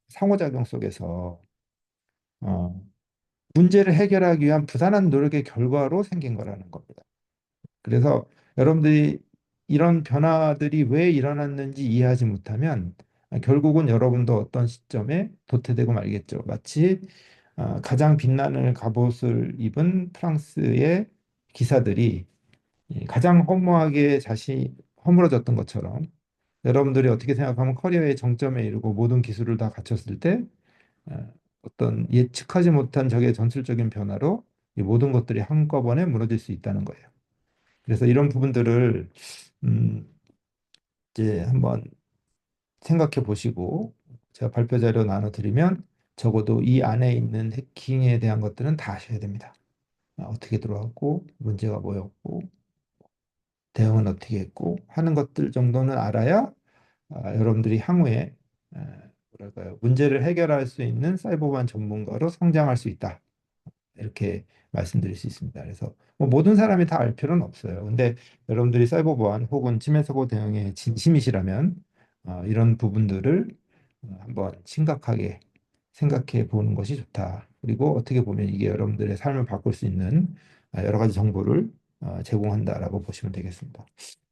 상호작용 속에서 어, 문제를 해결하기 위한 부단한 노력의 결과로 생긴 거라는 겁니다. 그래서 여러분들이 이런 변화들이 왜 일어났는지 이해하지 못하면 결국은 여러분도 어떤 시점에 도태되고 말겠죠. 마치 가장 빛나는 갑옷을 입은 프랑스의 기사들이 가장 허무하게 자신이 허물어졌던 것처럼 여러분들이 어떻게 생각하면 커리어의 정점에 이르고 모든 기술을 다 갖췄을 때 어떤 예측하지 못한 적의 전술적인 변화로 이 모든 것들이 한꺼번에 무너질 수 있다는 거예요. 그래서 이런 부분들을 음, 이제 한번 생각해 보시고 제가 발표 자료 나눠드리면 적어도 이 안에 있는 해킹에 대한 것들은 다 아셔야 됩니다. 어떻게 들어왔고 문제가 뭐였고 대응은 어떻게 했고 하는 것들 정도는 알아야 여러분들이 향후에 뭐랄까요 문제를 해결할 수 있는 사이버보안 전문가로 성장할 수 있다. 이렇게 말씀드릴 수 있습니다. 그래서 뭐 모든 사람이 다 알 필요는 없어요. 근데 여러분들이 사이버 보안 혹은 침해 사고 대응에 진심이시라면 이런 부분들을 한번 심각하게 생각해 보는 것이 좋다. 그리고 어떻게 보면 이게 여러분들의 삶을 바꿀 수 있는 여러 가지 정보를 제공한다라고 보시면 되겠습니다.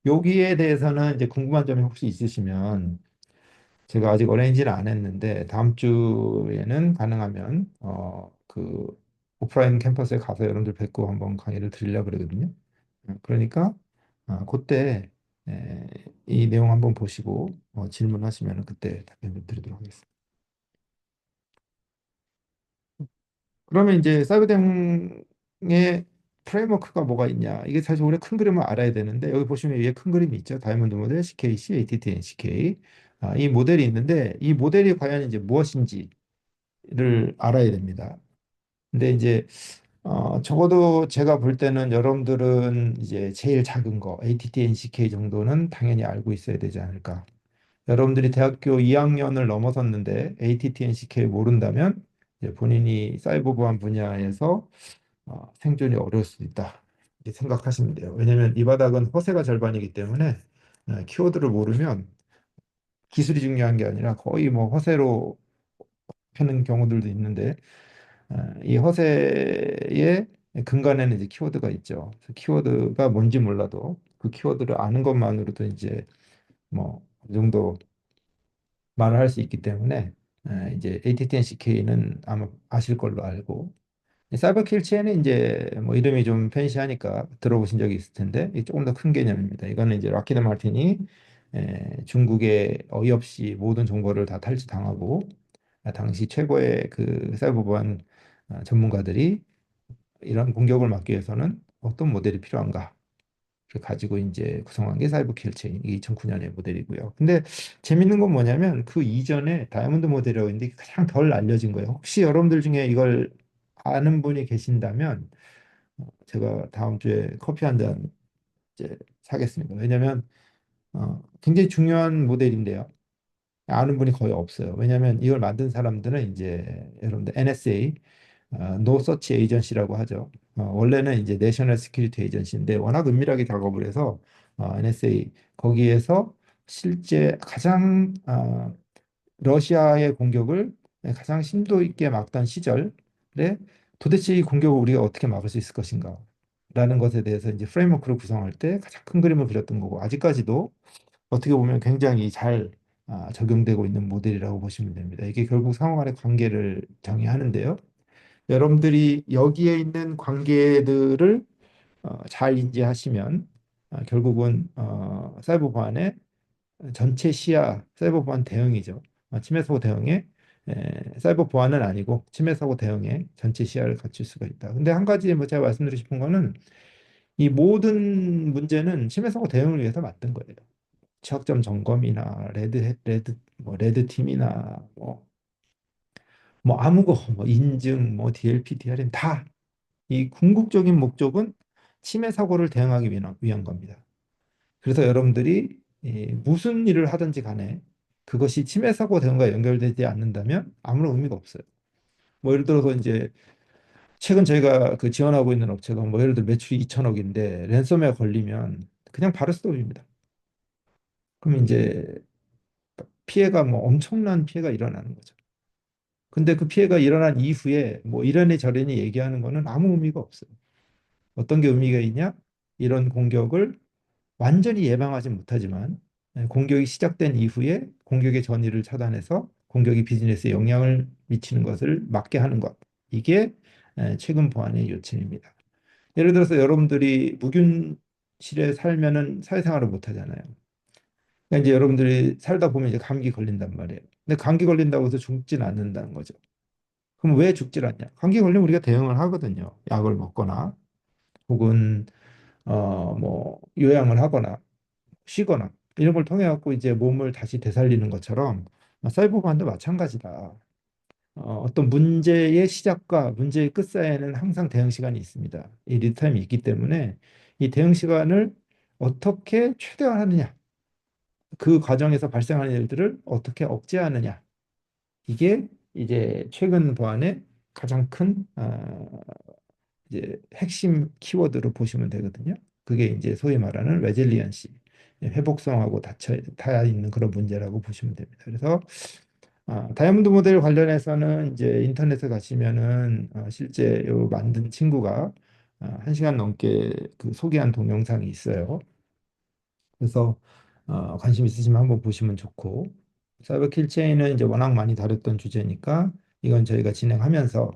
여기에 대해서는 이제 궁금한 점이 혹시 있으시면 제가 아직 어레인지는 안 했는데 다음 주에는 가능하면 그 오프라인 캠퍼스에 가서 여러분들 뵙고 한번 강의를 드리려고 그러거든요. 그러니까 그때 에, 이 내용 한번 보시고 질문하시면 그때 답변 드리도록 하겠습니다. 그러면 이제 사이버 대응의 프레임워크가 뭐가 있냐? 이게 사실 우리 큰 그림을 알아야 되는데 여기 보시면 위에 큰 그림이 있죠. 다이아몬드 모델, CKC, ATT, NCK. 이 모델이 있는데 이 모델이 과연 이제 무엇인지를 알아야 됩니다. 근데 이제 적어도 제가 볼 때는 여러분들은 이제 제일 작은 거 ATT, NCK 정도는 당연히 알고 있어야 되지 않을까. 여러분들이 대학교 2학년을 넘어섰는데 ATT, NCK 모른다면 이제 본인이 사이버 보안 분야에서 생존이 어려울 수 있다. 이렇게 생각하시면 돼요. 왜냐하면 이 바닥은 허세가 절반이기 때문에 키워드를 모르면 기술이 중요한 게 아니라 거의 뭐 허세로 하는 경우들도 있는데 이 허세의 근간에는 이제 키워드가 있죠. 그래서 키워드가 뭔지 몰라도 그 키워드를 아는 것만으로도 이제 뭐 어느 정도 말을 할 수 있기 때문에 이제 ATT&CK는 아마 아실 걸로 알고 사이버 킬체는 이제 뭐 이름이 좀 팬시하니까 들어보신 적이 있을 텐데 이게 조금 더 큰 개념입니다. 이거는 이제 락히드 마틴이 중국에 어이없이 모든 정보를 다 탈취당하고 당시 최고의 그 사이버 보안 전문가들이 이런 공격을 막기 위해서는 어떤 모델이 필요한가? 를 가지고 이제 구성한 게 사이버 킬체인 이게 2009년의 모델이고요. 근데 재밌는 건 뭐냐면 그 이전에 다이아몬드 모델이라고 있는데 이게 가장 덜 알려진 거예요. 혹시 여러분들 중에 이걸 아는 분이 계신다면 제가 다음 주에 커피 한 잔 이제 사겠습니다. 왜냐하면 굉장히 중요한 모델인데요. 아는 분이 거의 없어요. 왜냐하면 이걸 만든 사람들은 이제 여러분들 NSA 노 서치 에이전시라고 하죠. 원래는 이제 내셔널 시큐리티 에이전시인데 워낙 은밀하게 작업을 해서 NSA 거기에서 실제 가장 러시아의 공격을 가장 심도 있게 막던 시절에 도대체 이 공격을 우리가 어떻게 막을 수 있을 것인가? 라는 것에 대해서 이제 프레임워크를 구성할 때 가장 큰 그림을 그렸던 거고 아직까지도 어떻게 보면 굉장히 잘 적용되고 있는 모델이라고 보시면 됩니다. 이게 결국 상호 간의 관계를 정의하는데요. 여러분들이 여기에 있는 관계들을 잘 인지하시면 결국은 사이버 보안의 전체 시야, 사이버 보안 대응이죠. 침해 사고 대응에 사이버 보안은 아니고 침해 사고 대응에 전체 시야를 갖출 수가 있다. 근데 한 가지 뭐 제가 말씀드리고 싶은 거는 이 모든 문제는 침해 사고 대응을 위해서 만든 거예요. 취약점 점검이나 레드 팀이나 뭐 아무거 뭐 인증 뭐 DLP, DRM 다 이 궁극적인 목적은 침해 사고를 대응하기 위한 겁니다. 그래서 여러분들이 무슨 일을 하든지 간에 그것이 침해 사고 대응과 연결되지 않는다면 아무런 의미가 없어요. 뭐 예를 들어서 이제 최근 저희가 그 지원하고 있는 업체가 뭐 예를 들어 매출이 2천억인데 랜섬웨어 걸리면 그냥 바로 스톱입니다. 그럼 이제 피해가 뭐 엄청난 피해가 일어나는 거죠. 근데 그 피해가 일어난 이후에 뭐 이러니 저러니 얘기하는 거는 아무 의미가 없어요. 어떤 게 의미가 있냐? 이런 공격을 완전히 예방하지 못하지만 공격이 시작된 이후에 공격의 전이를 차단해서 공격이 비즈니스에 영향을 미치는 것을 막게 하는 것. 이게 최근 보안의 요점입니다. 예를 들어서 여러분들이 무균실에 살면은 사회생활을 못 하잖아요. 그러니까 이제 여러분들이 살다 보면 이제 감기 걸린단 말이에요. 근데 감기 걸린다고 해서 죽진 않는다는 거죠. 그럼 왜 죽질 않냐? 감기 걸리면 우리가 대응을 하거든요. 약을 먹거나 혹은 뭐 요양을 하거나 쉬거나 이런 걸 통해 갖고 이제 몸을 다시 되살리는 것처럼 사이버보안도 마찬가지다. 어떤 문제의 시작과 문제의 끝 사이에는 항상 대응 시간이 있습니다. 이 리타임이 있기 때문에 이 대응 시간을 어떻게 최대화하느냐, 그 과정에서 발생하는 일들을 어떻게 억제하느냐, 이게 이제 최근 보안의 가장 큰 이제 핵심 키워드로 보시면 되거든요. 그게 이제 소위 말하는 레질리언시, 회복성하고 닿아 있는 그런 문제라고 보시면 됩니다. 그래서 다이아몬드 모델 관련해서는 이제 인터넷에 가시면은 실제 요 만든 친구가 1시간 넘게 그 소개한 동영상이 있어요. 그래서 관심 있으시면 한번 보시면 좋고 사이버 킬체인은 이제 워낙 많이 다뤘던 주제니까 이건 저희가 진행하면서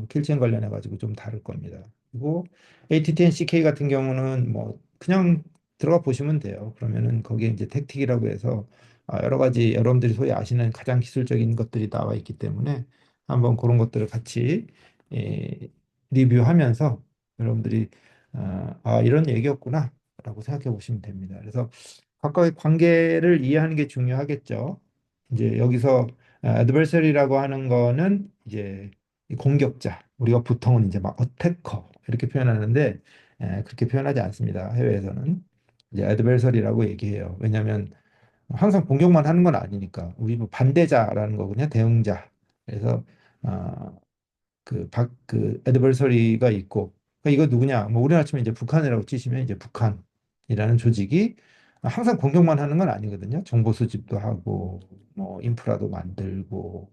킬체인 관련해 가지고 좀 다룰 겁니다. 그리고 ATT&CK 같은 경우는 뭐 그냥 들어가 보시면 돼요. 그러면은 거기에 이제 택틱이라고 해서 여러 가지 여러분들이 소위 아시는 가장 기술적인 것들이 나와 있기 때문에 한번 그런 것들을 같이 예, 리뷰하면서 여러분들이 이런 얘기였구나 라고 생각해 보시면 됩니다. 그래서 각각의 관계를 이해하는 게 중요하겠죠. 이제 여기서 adversary라고 하는 거는 이제 이 공격자, 우리가 보통은 이제 막 어태커 이렇게 표현하는데 그렇게 표현하지 않습니다. 해외에서는 이제 adversary라고 얘기해요. 왜냐하면 항상 공격만 하는 건 아니니까 우리 뭐 반대자라는 거거든요. 대응자. 그래서 아, 그 애드버서리가 있고 그러니까 이거 누구냐 뭐 우리나라 치면 이제 북한이라고 치시면 이제 북한이라는 조직이 항상 공격만 하는 건 아니거든요. 정보 수집도 하고 뭐 인프라도 만들고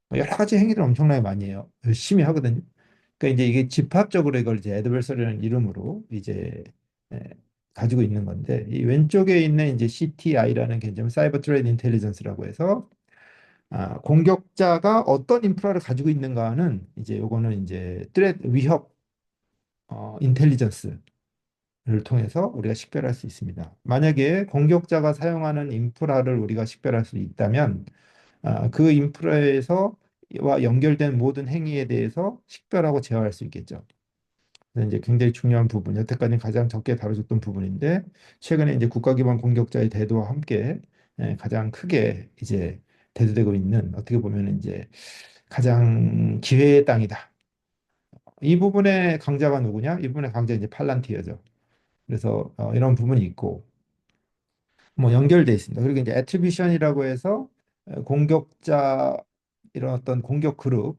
뭐 여러 가지 행위를 엄청나게 많이 해요. 열심히 하거든요. 그러니까 이제 이게 집합적으로 이걸 이제 애드버서리라는 이름으로 이제 에, 가지고 있는 건데 이 왼쪽에 있는 이제 CTI라는 개념 사이버 트레이드 인텔리전스라고 해서 공격자가 어떤 인프라를 가지고 있는가는 이제 요거는 이제 위협 인텔리전스를 통해서 우리가 식별할 수 있습니다. 만약에 공격자가 사용하는 인프라를 우리가 식별할 수 있다면 그 인프라에서 와 연결된 모든 행위에 대해서 식별하고 제어할 수 있겠죠. 그래서 이제 굉장히 중요한 부분, 여태까지 가장 적게 다뤄졌던 부분인데 최근에 이제 국가 기반 공격자의 대두와 함께 가장 크게 이제 대두되고 있는 어떻게 보면 이제 가장 기회의 땅이다. 이 부분의 강자가 누구냐? 이 부분의 강자 이제 팔란티어죠. 그래서 이런 부분이 있고 뭐 연결돼 있습니다. 그리고 이제 애트리뷰션이라고 해서 공격자 이런 어떤 공격 그룹과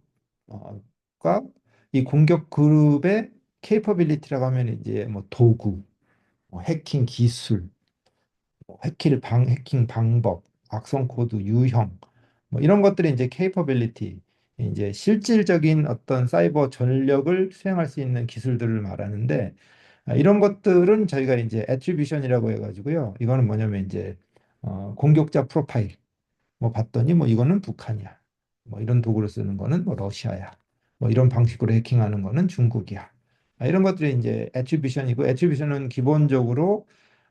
이 공격 그룹의 케이퍼빌리티라고 하면 이제 뭐 도구, 뭐 해킹 기술, 뭐 해킹 방법, 악성 코드 유형, 뭐 이런 것들이 이제 케이퍼빌리티, 이제 실질적인 어떤 사이버 전력을 수행할 수 있는 기술들을 말하는데, 이런 것들은 저희가 이제 애트리뷰션이라고 해가지고요. 이거는 뭐냐면 이제 공격자 프로파일 뭐 봤더니 뭐 이거는 북한이야. 뭐 이런 도구를 쓰는 거는 뭐 러시아야. 뭐 이런 방식으로 해킹하는 거는 중국이야. 이런 것들이 이제 애트리뷰션이고, 애트리뷰션은 기본적으로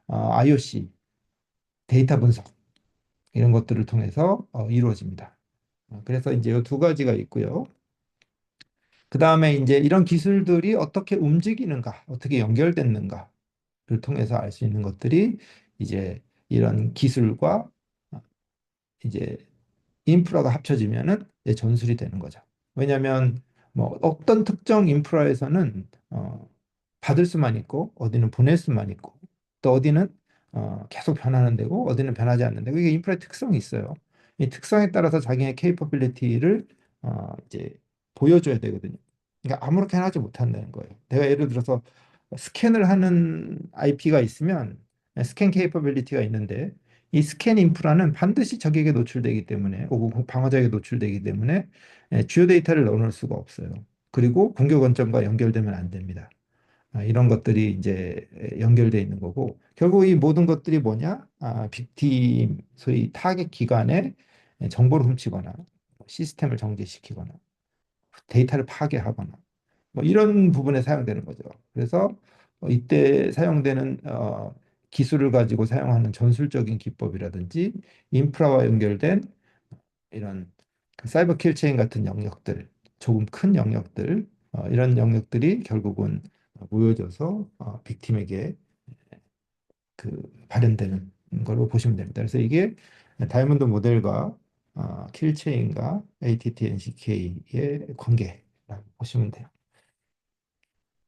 IOC 데이터 분석 이런 것들을 통해서 이루어집니다. 그래서 이제 이 두 가지가 있고요. 그 다음에 이제 이런 기술들이 어떻게 움직이는가, 어떻게 연결됐는가를 통해서 알 수 있는 것들이 이제 이런 기술과 이제 인프라가 합쳐지면은 이제 전술이 되는 거죠. 왜냐하면 뭐 어떤 특정 인프라에서는 받을 수만 있고 어디는 보낼 수만 있고 또 어디는 계속 변하는 데고 어디는 변하지 않는 데고 이게 인프라의 특성이 있어요. 이 특성에 따라서 자기의 케이퍼빌리티를 이제 보여줘야 되거든요. 그러니까 아무렇게나 하지 못한다는 거예요. 내가 예를 들어서 스캔을 하는 IP가 있으면 스캔 케이퍼빌리티가 있는데 이 스캔 인프라는 반드시 적에게 노출되기 때문에 혹은 방어적에게 노출되기 때문에 주요 데이터를 넣어놓을 수가 없어요. 그리고 공격 원점과 연결되면 안 됩니다. 이런 것들이 이제 연결돼 있는 거고 결국 이 모든 것들이 뭐냐? 빅팀 소위 타겟 기관의 정보를 훔치거나 시스템을 정지시키거나 데이터를 파괴하거나 뭐 이런 부분에 사용되는 거죠. 그래서 이때 사용되는 기술을 가지고 사용하는 전술적인 기법이라든지 인프라와 연결된 이런 그 사이버 킬체인 같은 영역들, 조금 큰 영역들, 이런 영역들이 결국은 모여져서 빅팀에게 그 발현되는 걸로 보시면 됩니다. 그래서 이게 다이아몬드 모델과 킬체인과 ATT-NCK의 관계라고 보시면 돼요.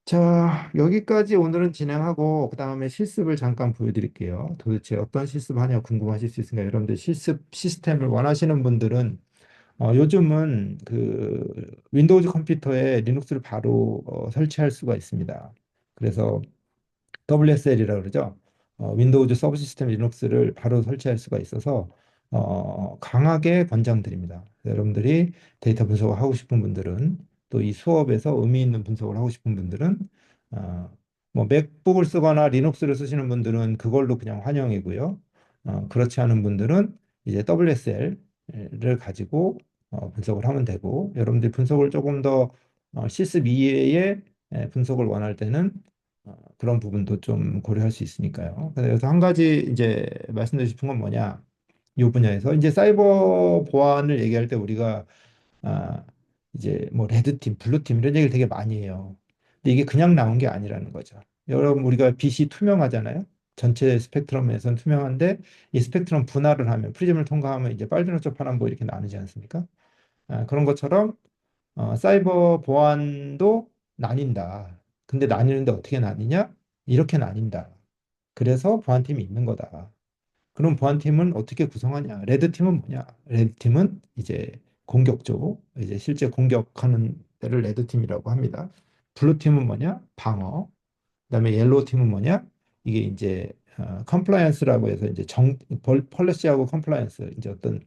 자, 여기까지 오늘은 진행하고 그다음에 실습을 잠깐 보여드릴게요. 도대체 어떤 실습 하냐 궁금하실 수 있으니까 여러분들 실습 시스템을 원하시는 분들은 요즘은 그 윈도우즈 컴퓨터에 리눅스를 바로 설치할 수가 있습니다. 그래서 WSL이라고 그러죠. 윈도우즈 서브 시스템 리눅스를 바로 설치할 수가 있어서 강하게 권장드립니다. 여러분들이 데이터 분석을 하고 싶은 분들은 또 이 수업에서 의미 있는 분석을 하고 싶은 분들은 어, 뭐 맥북을 쓰거나 리눅스를 쓰시는 분들은 그걸로 그냥 환영이고요. 그렇지 않은 분들은 이제 WSL을 가지고 분석을 하면 되고 여러분들이 분석을 조금 더 실습 이외의 분석을 원할 때는 그런 부분도 좀 고려할 수 있으니까요. 그래서 한 가지 이제 말씀드리고 싶은 건 뭐냐? 이 분야에서 이제 사이버 보안을 얘기할 때 우리가 아, 이제 뭐 레드팀, 블루팀 이런 얘기를 되게 많이 해요. 근데 이게 그냥 나온 게 아니라는 거죠. 여러분 우리가 빛이 투명하잖아요. 전체 스펙트럼에서는 투명한데 이 스펙트럼 분할을 하면 프리즘을 통과하면 이제 빨주노초 파란보 이렇게 나누지 않습니까? 그런 것처럼 사이버 보안도 나뉜다. 근데 나뉘는데 어떻게 나뉘냐? 이렇게 나뉜다. 그래서 보안팀이 있는 거다. 그럼 보안팀은 어떻게 구성하냐? 레드팀은 뭐냐? 레드팀은 이제 공격적, 이제 실제 공격하는 데를 레드팀이라고 합니다. 블루팀은 뭐냐? 방어. 그다음에 옐로우팀은 뭐냐? 이게 이제 컴플라이언스라고 해서 이제 펄러시하고 컴플라이언스 이제 어떤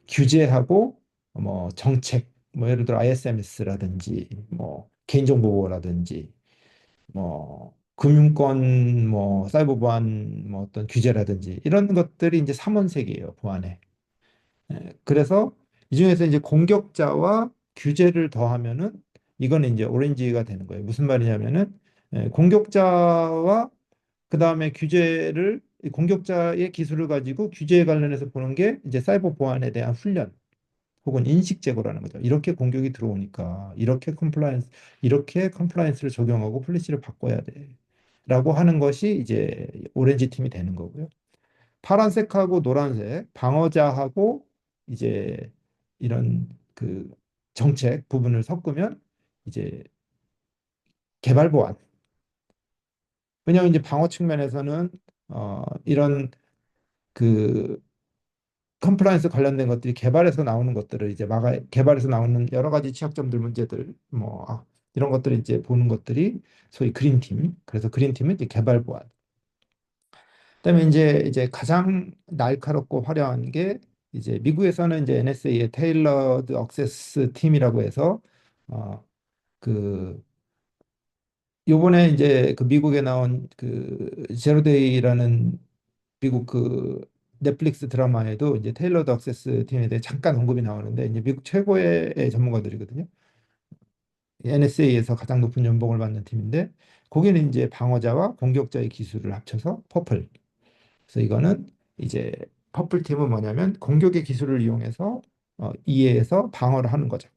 규제하고 뭐 정책 뭐 예를 들어 ISMS라든지 뭐 개인정보보호라든지 뭐 금융권 뭐 사이버 보안 뭐 어떤 규제라든지 이런 것들이 이제 삼원색이에요 보안에. 그래서 이 중에서 이제 공격자와 규제를 더하면은 이거는 이제 오렌지가 되는 거예요. 무슨 말이냐면은 공격자와 그 다음에 규제를 공격자의 기술을 가지고 규제에 관련해서 보는 게 이제 사이버 보안에 대한 훈련 혹은 인식 제거라는 거죠. 이렇게 공격이 들어오니까 이렇게 컴플라이언스를 적용하고 폴리시를 바꿔야 돼. 라고 하는 것이 이제 오렌지 팀이 되는 거고요. 파란색하고 노란색, 방어자하고 이제 이런 그 정책 부분을 섞으면 이제 개발 보안. 왜냐하면 이제 방어 측면에서는 이런 그 컴플라이언스 관련된 것들이 개발에서 나오는 것들을 이제 개발에서 나오는 여러 가지 취약점들 문제들 뭐 이런 것들을 이제 보는 것들이 소위 그린팀. 그래서 그린팀은 이제 개발 보안. 그다음에 이제 가장 날카롭고 화려한 게 이제 미국에서는 이제 NSA의 테일러드 억세스 팀이라고 해서 그 요번에 이제 그 미국에 나온 그 제로데이라는 미국 그 넷플릭스 드라마에도 이제 테일러드 억세스 팀에 대해 잠깐 언급이 나오는데 이제 미국 최고의 전문가들이거든요. NSA에서 가장 높은 연봉을 받는 팀인데 거기는 이제 방어자와 공격자의 기술을 합쳐서 퍼플. 그래서 이거는 이제 퍼플 팀은 뭐냐면 공격의 기술을 이용해서 이해해서 방어를 하는 거죠.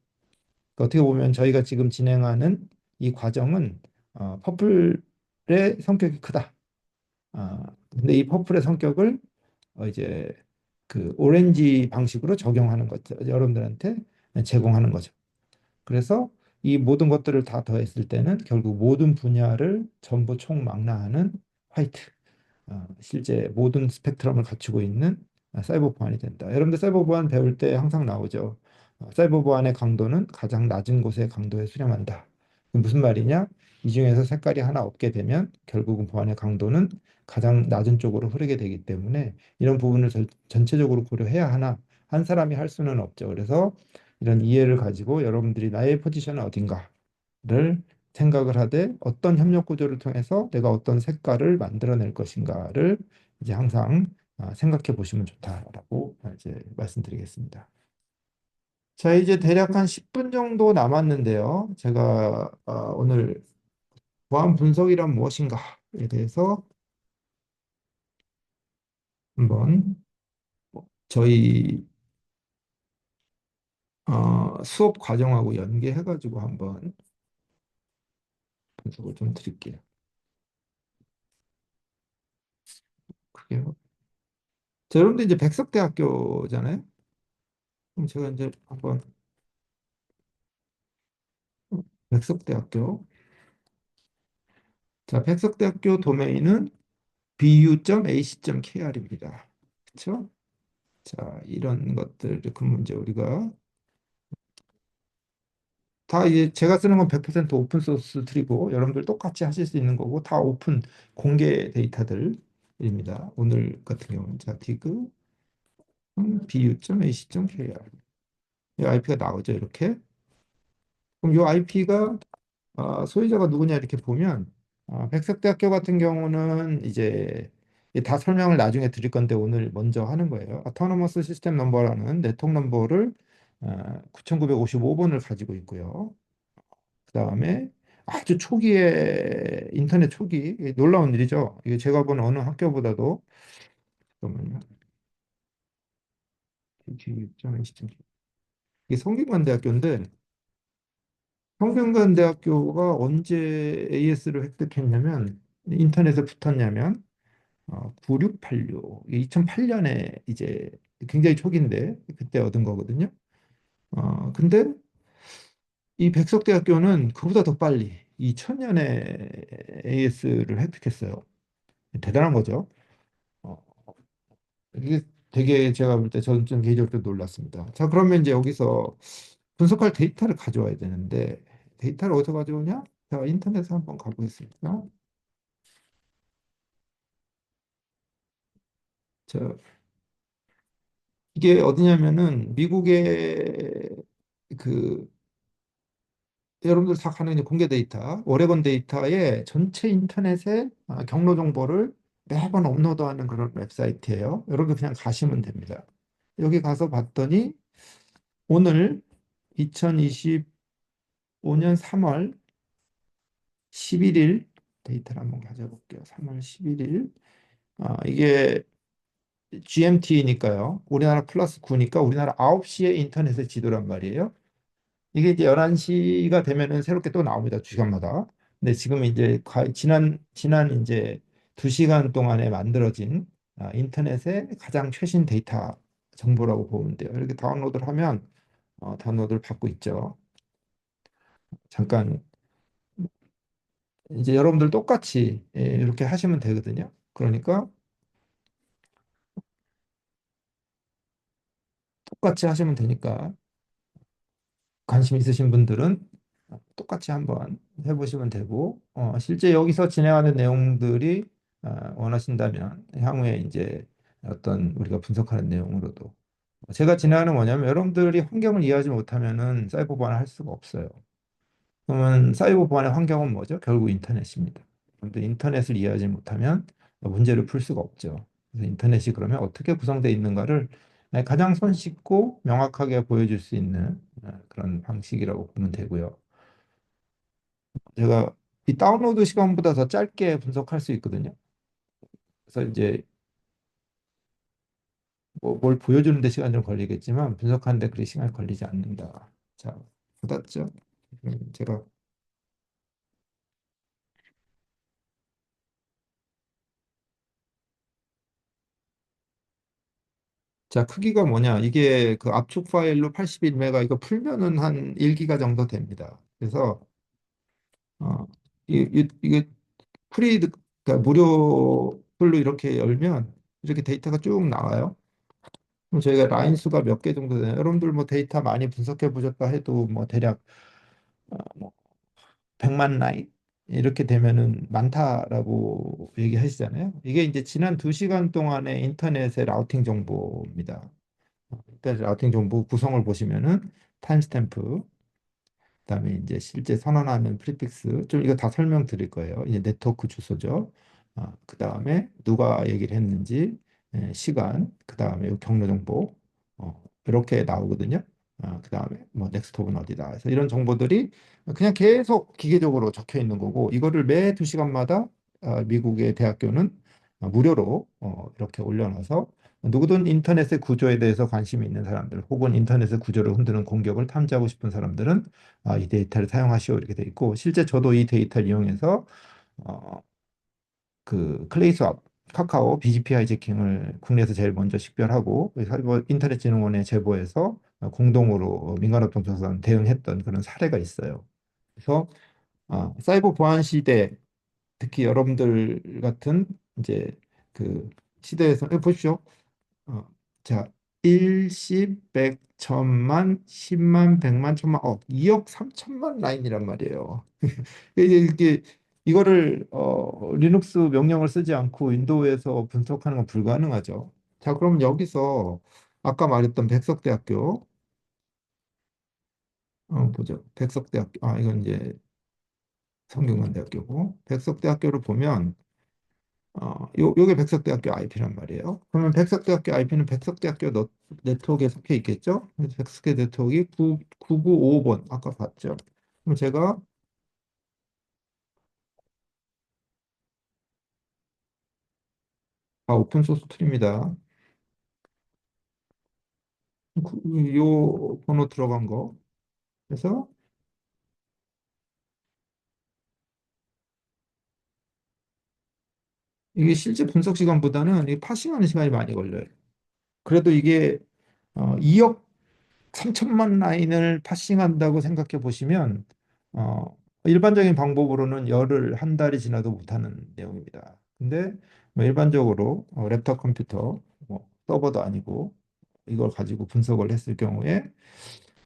그러니까 어떻게 보면 저희가 지금 진행하는 이 과정은 퍼플의 성격이 크다. 근데 이 퍼플의 성격을 이제 그 오렌지 방식으로 적용하는 거죠. 여러분들한테 제공하는 거죠. 그래서 이 모든 것들을 다 더했을 때는 결국 모든 분야를 전부 총망라하는 화이트. 실제 모든 스펙트럼을 갖추고 있는 사이버 보안이 된다. 여러분들 사이버 보안 배울 때 항상 나오죠. 사이버 보안의 강도는 가장 낮은 곳의 강도에 수렴한다. 그 무슨 말이냐? 이 중에서 색깔이 하나 없게 되면 결국은 보안의 강도는 가장 낮은 쪽으로 흐르게 되기 때문에 이런 부분을 전체적으로 고려해야 하나 한 사람이 할 수는 없죠. 그래서 이런 이해를 가지고 여러분들이 나의 포지션은 어딘가를 생각을 하되 어떤 협력 구조를 통해서 내가 어떤 색깔을 만들어낼 것인가를 이제 항상 생각해 보시면 좋다라고 이제 말씀드리겠습니다. 자, 이제 대략 한 10분 정도 남았는데요. 제가 오늘 보안 분석이란 무엇인가에 대해서 한번 저희 수업 과정하고 연계해가지고 한번 분석을 좀 드릴게요. 그게요. 자, 여러분들 이제 백석대학교잖아요. 그럼 제가 이제 한번 백석대학교. 자, 백석대학교 도메인은 bu.ac.kr입니다. 그렇죠? 자, 이런 것들 그럼 이제 우리가 다 이제 제가 쓰는 건 100% 오픈 소스 툴이고 여러분들 똑같이 하실 수 있는 거고 다 오픈 공개 데이터들입니다. 오늘 같은 경우는 자, 디그 bu.ac.kr 이 IP가 나오죠, 이렇게. 그럼 이 IP가 소유자가 누구냐 이렇게 보면 백석대학교 같은 경우는 이제 다 설명을 나중에 드릴 건데 오늘 먼저 하는 거예요. 아토노머스 시스템 넘버라는 네트워크 넘버를 9955번을 가지고 있고요. 그다음에 아주 초기에 인터넷 초기 이게 놀라운 일이죠. 이게 제가 본 어느 학교보다도 잠깐만요. 이게 성균관대학교인데 성균관대학교가 언제 AS를 획득했냐면 인터넷에 붙었냐면 9686, 2008년에 이제 굉장히 초기인데 그때 얻은 거거든요. 근데 이 백석대학교는 그보다 더 빨리 2000년에 AS를 획득했어요. 대단한 거죠. 어, 이게 되게 제가 볼 때 저는 좀 개인적으로 놀랐습니다. 자, 그러면 이제 여기서 분석할 데이터를 가져와야 되는데 데이터를 어디서 가져오냐? 자, 인터넷에 한번 가보겠습니다. 자, 이게 어디냐면은 미국의 그 여러분들 다 가는 이제 공개 데이터, 오레곤 데이터의 전체 인터넷의 경로 정보를 매번 업로드하는 그런 웹사이트예요. 여러분 그냥 가시면 됩니다. 여기 가서 봤더니 오늘 2025년 3월 11일 데이터를 한번 가져볼게요. 3월 11일. 이게 GMT니까요. 우리나라 플러스 9니까 우리나라 9시에 인터넷의 지도란 말이에요. 이게 이제 11시가 되면은 새롭게 또 나옵니다. 2시간마다. 근데 지금 이제 지난 이제 2시간 동안에 만들어진 인터넷의 가장 최신 데이터 정보라고 보면 돼요. 이렇게 다운로드를 하면 다운로드를 받고 있죠. 잠깐 이제 여러분들 똑같이 이렇게 하시면 되거든요. 그러니까 똑같이 하시면 되니까 관심 있으신 분들은 똑같이 한번 해보시면 되고, 실제 여기서 진행하는 내용들이 원하신다면 향후에 이제 어떤 우리가 분석하는 내용으로도 제가 진행하는 뭐냐면 여러분들이 환경을 이해하지 못하면은 사이버 보안을 할 수가 없어요. 그러면 사이버 보안의 환경은 뭐죠? 결국 인터넷입니다. 근데 인터넷을 이해하지 못하면 문제를 풀 수가 없죠. 그래서 인터넷이 그러면 어떻게 구성되어 있는가를 가장 손쉽고 명확하게 보여줄 수 있는 그런 방식이라고 보면 되고요. 제가 이 다운로드 시간보다 더 짧게 분석할 수 있거든요. 그래서 이제 뭘 보여주는 데 시간 좀 걸리겠지만 분석하는 데 그리 시간이 걸리지 않는다. 자, 받았죠? 제가 자, 크기가 뭐냐? 이게 그 압축 파일로 81메가 이거 풀면은 한 1기가 정도 됩니다. 그래서 어, 이게 프리 그러니까 무료 풀로 이렇게 열면 이렇게 데이터가 쭉 나와요. 그럼 저희가 라인 수가 몇 개 정도 되나요? 여러분들 뭐 데이터 많이 분석해 보셨다 해도 뭐 대략 뭐 100만 라인 이렇게 되면은 많다라고 얘기하시잖아요. 이게 이제 지난 2시간 동안의 인터넷의 라우팅 정보입니다. 일단 라우팅 정보 구성을 보시면은 타임스탬프, 그다음에 이제 실제 선언하는 프리픽스, 좀 이거 다 설명드릴 거예요. 이제 네트워크 주소죠. 그다음에 누가 얘기를 했는지, 시간, 그다음에 경로 정보, 이렇게 나오거든요. 그다음에 뭐 넥스트оп은 어디다. 그래서 이런 정보들이 그냥 계속 기계적으로 적혀 있는 거고, 이거를 매 2시간마다 미국의 대학교는 무료로 이렇게 올려놔서 누구든 인터넷의 구조에 대해서 관심이 있는 사람들 혹은 인터넷의 구조를 흔드는 공격을 탐지하고 싶은 사람들은 이 데이터를 사용하시오 이렇게 돼 있고 실제 저도 이 데이터를 이용해서 어, 그 클레이스왑 카카오 BGP 하이제킹을 국내에서 제일 먼저 식별하고 사이버 인터넷진흥원에 제보해서 공동으로 민간업종 조사단 대응했던 그런 사례가 있어요. 그래서 사이버 보안 시대 특히 여러분들 같은 이제 그 시대에서 보십시오. 어, 자, 1, 10, 100, 천만, 10만, 100만, 천만, 2억 3천만 라인이란 말이에요. 이게 이거를 리눅스 명령을 쓰지 않고 윈도우에서 분석하는 건 불가능하죠. 자, 그럼 여기서 아까 말했던 백석대학교 보죠. 백석대학교 이건 이제 성균관대학교고 백석대학교를 보면 요게 백석대학교 IP란 말이에요. 그러면 백석대학교 IP는 백석대학교 네트워크에 속해 있겠죠? 그래서 백석대 네트워크가 9955번 아까 봤죠? 그럼 제가 오픈 소스 툴입니다. 요 번호 들어간 거. 그래서 이게 실제 분석 시간보다는 이 파싱하는 시간이 많이 걸려요. 그래도 이게 2억 3천만 라인을 파싱한다고 생각해 보시면 일반적인 방법으로는 열을 한 달이 지나도 못하는 내용입니다. 근데 뭐 일반적으로 랩탑 컴퓨터 뭐 서버도 아니고 이걸 가지고 분석을 했을 경우에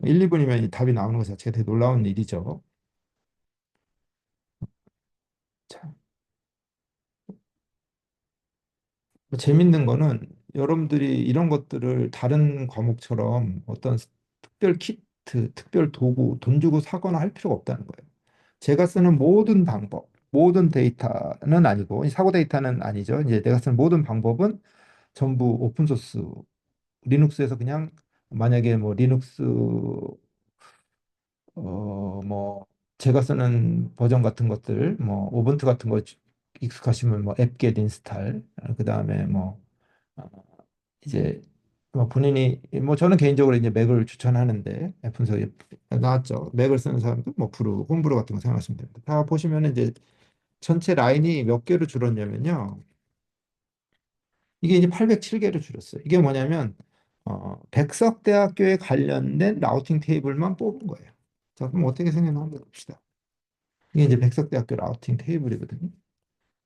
1, 2분이면 이 답이 나오는 것 자체가 되게 놀라운 일이죠. 참, 뭐 재밌는 거는 여러분들이 이런 것들을 다른 과목처럼 어떤 특별 키트, 특별 도구, 돈 주고 사거나 할 필요가 없다는 거예요. 제가 쓰는 모든 방법, 모든 데이터는 아니고, 사고 데이터는 아니죠. 이제 내가 쓰는 모든 방법은 전부 오픈소스, 리눅스에서 그냥 만약에 뭐 리눅스, 뭐 제가 쓰는 버전 같은 것들, 뭐 우분투 같은 거 익숙하시면 뭐 앱겟 인스탈, 그 다음에 뭐 어, 이제 뭐 본인이 뭐 저는 개인적으로 이제 맥을 추천하는데 분석이 나왔죠. 맥을 쓰는 사람도 뭐 브루, 홈브루 같은 거 사용하시면 됩니다. 다 보시면 이제 전체 라인이 몇 개로 줄었냐면요. 이게 이제 807개로 줄었어요. 이게 뭐냐면 백석대학교에 관련된 라우팅 테이블만 뽑은 거예요. 자, 그럼 어떻게 생겼나 한번 봅시다. 이게 이제 백석대학교 라우팅 테이블이거든요.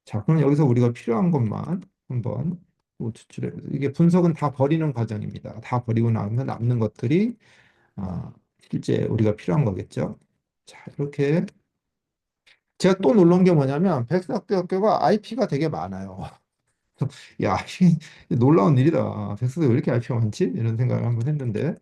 자, 그럼 여기서 우리가 필요한 것만 한번 또 추출해 보세요. 이게 분석은 다 버리는 과정입니다. 다 버리고 나면 남는 것들이 실제 우리가 필요한 거겠죠. 자, 이렇게 제가 또 놀란 게 뭐냐면 백석대학교가 IP가 되게 많아요. 야, 이 놀라운 일이다. 백석대 왜 이렇게 IP가 많지? 이런 생각을 한번 했는데.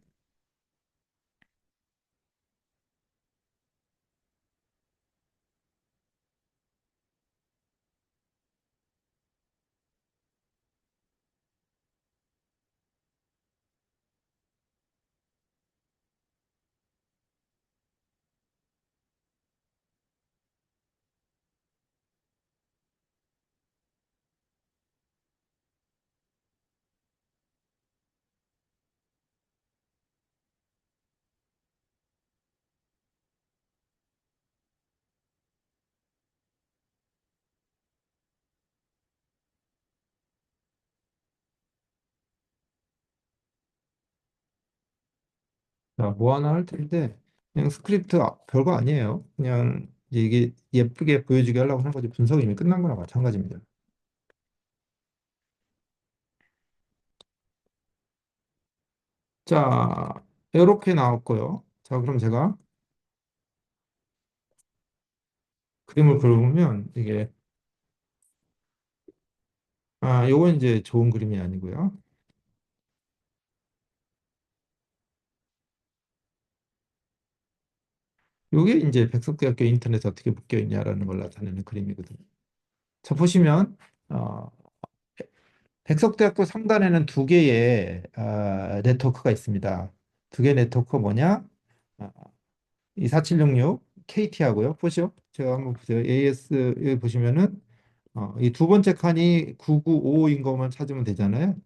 자, 뭐 하나 할 텐데 그냥 스크립트 별거 아니에요. 그냥 이게 예쁘게 보여주게 하려고 하는 거지 분석이 이미 끝난 거나 마찬가지입니다. 자, 이렇게 나왔고요. 자, 그럼 제가 그림을 그려보면 이게 요건 이제 좋은 그림이 아니고요. 요게 이제 백석대학교 인터넷에 어떻게 묶여 있냐라는 걸 나타내는 그림이거든요. 자, 보시면 어, 백석대학교 상단에는 두 개의 네트워크가 있습니다. 두 개의 네트워크 뭐냐? 아, 이 4766 KT하고요. 보시죠. 제가 한번 보세요. AS 여기 보시면은 이 두 번째 칸이 9955인 것만 찾으면 되잖아요.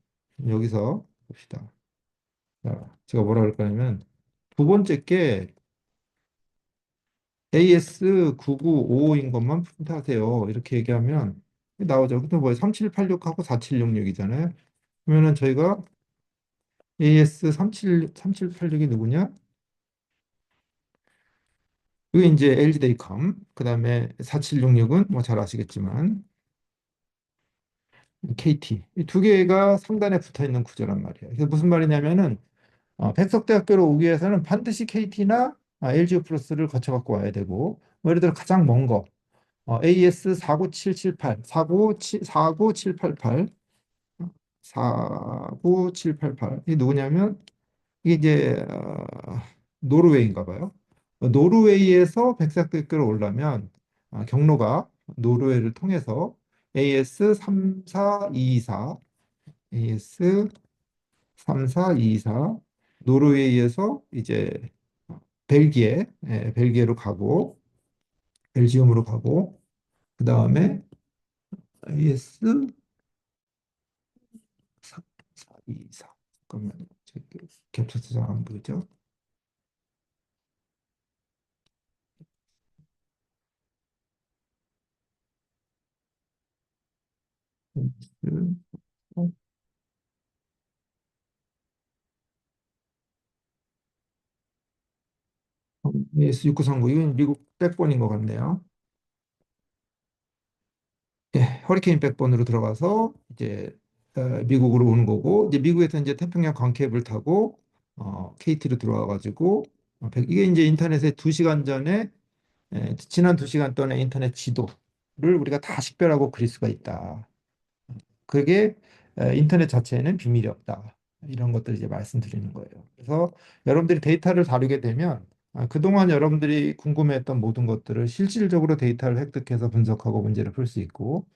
여기서 봅시다. 자, 제가 뭐라 그럴까냐면 두 번째 게 AS 9955인 것만 프린트하세요. 이렇게 얘기하면 나오죠. 근데 뭐 3786하고 4766이잖아요. 그러면은 저희가 AS 3786이 누구냐? 이게 이제 LG데이컴. 그다음에 4766은 뭐 잘 아시겠지만 KT. 이 두 개가 상단에 붙어 있는 구조란 말이에요. 이게 무슨 말이냐면은 백석대학교로 오기 위해서는 반드시 KT나 LG 플러스를 거쳐 갖고 와야 되고 뭐 예를 들어 가장 먼 거 AS 49778, 49788, 49788. 이게 누구냐면 이게 이제 노르웨이인가 봐요. 노르웨이에서 백색대교로 오려면 경로가 노르웨이를 통해서 AS 3424, AS 3424 노르웨이에서 이제 벨기에로 가고 벨지움으로 가고 그 다음에 AS 3424 잠깐만요. 겹쳐서 잘 안 보이죠? S6939 이건 미국 백본인 것 같네요. 예, 허리케인 백본으로 들어가서 이제 미국으로 오는 거고 이제 미국에서 이제 태평양 광케이블 타고 KT로 들어와 가지고 이게 이제 인터넷에 2시간 전에 지난 2시간 동안의 인터넷 지도를 우리가 다 식별하고 그릴 수가 있다. 그게 인터넷 자체에는 비밀이 없다. 이런 것들 이제 말씀드리는 거예요. 그래서 여러분들이 데이터를 다루게 되면 그동안 여러분들이 궁금해했던 모든 것들을 실질적으로 데이터를 획득해서 분석하고 문제를 풀 수 있고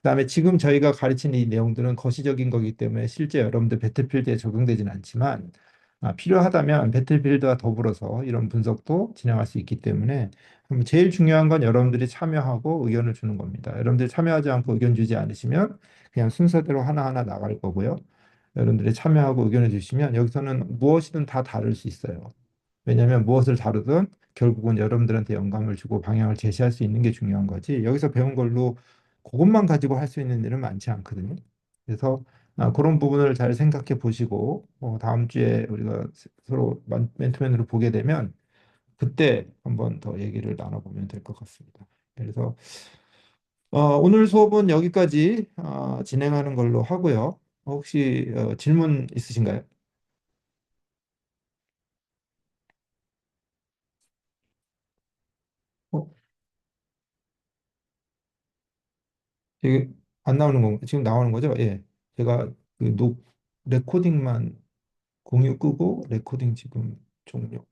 그다음에 지금 저희가 가르치는 이 내용들은 거시적인 거기 때문에 실제 여러분들 배틀필드에 적용되지는 않지만 필요하다면 배틀필드와 더불어서 이런 분석도 진행할 수 있기 때문에 제일 중요한 건 여러분들이 참여하고 의견을 주는 겁니다. 여러분들이 참여하지 않고 의견 주지 않으시면 그냥 순서대로 하나하나 나갈 거고요. 여러분들이 참여하고 의견을 주시면 여기서는 무엇이든 다 다룰 수 있어요. 왜냐하면 무엇을 다루든 결국은 여러분들한테 영감을 주고 방향을 제시할 수 있는 게 중요한 거지. 여기서 배운 걸로 그것만 가지고 할 수 있는 일은 많지 않거든요. 그래서 그런 부분을 잘 생각해 보시고 다음 주에 우리가 서로 맨투맨으로 보게 되면 그때 한번 더 얘기를 나눠보면 될 것 같습니다. 그래서 오늘 수업은 여기까지 진행하는 걸로 하고요. 혹시 질문 있으신가요? 이게 안 나오는 건 지금 나오는 거죠? 예. 제가 그 레코딩만 공유 끄고 레코딩 지금 종료.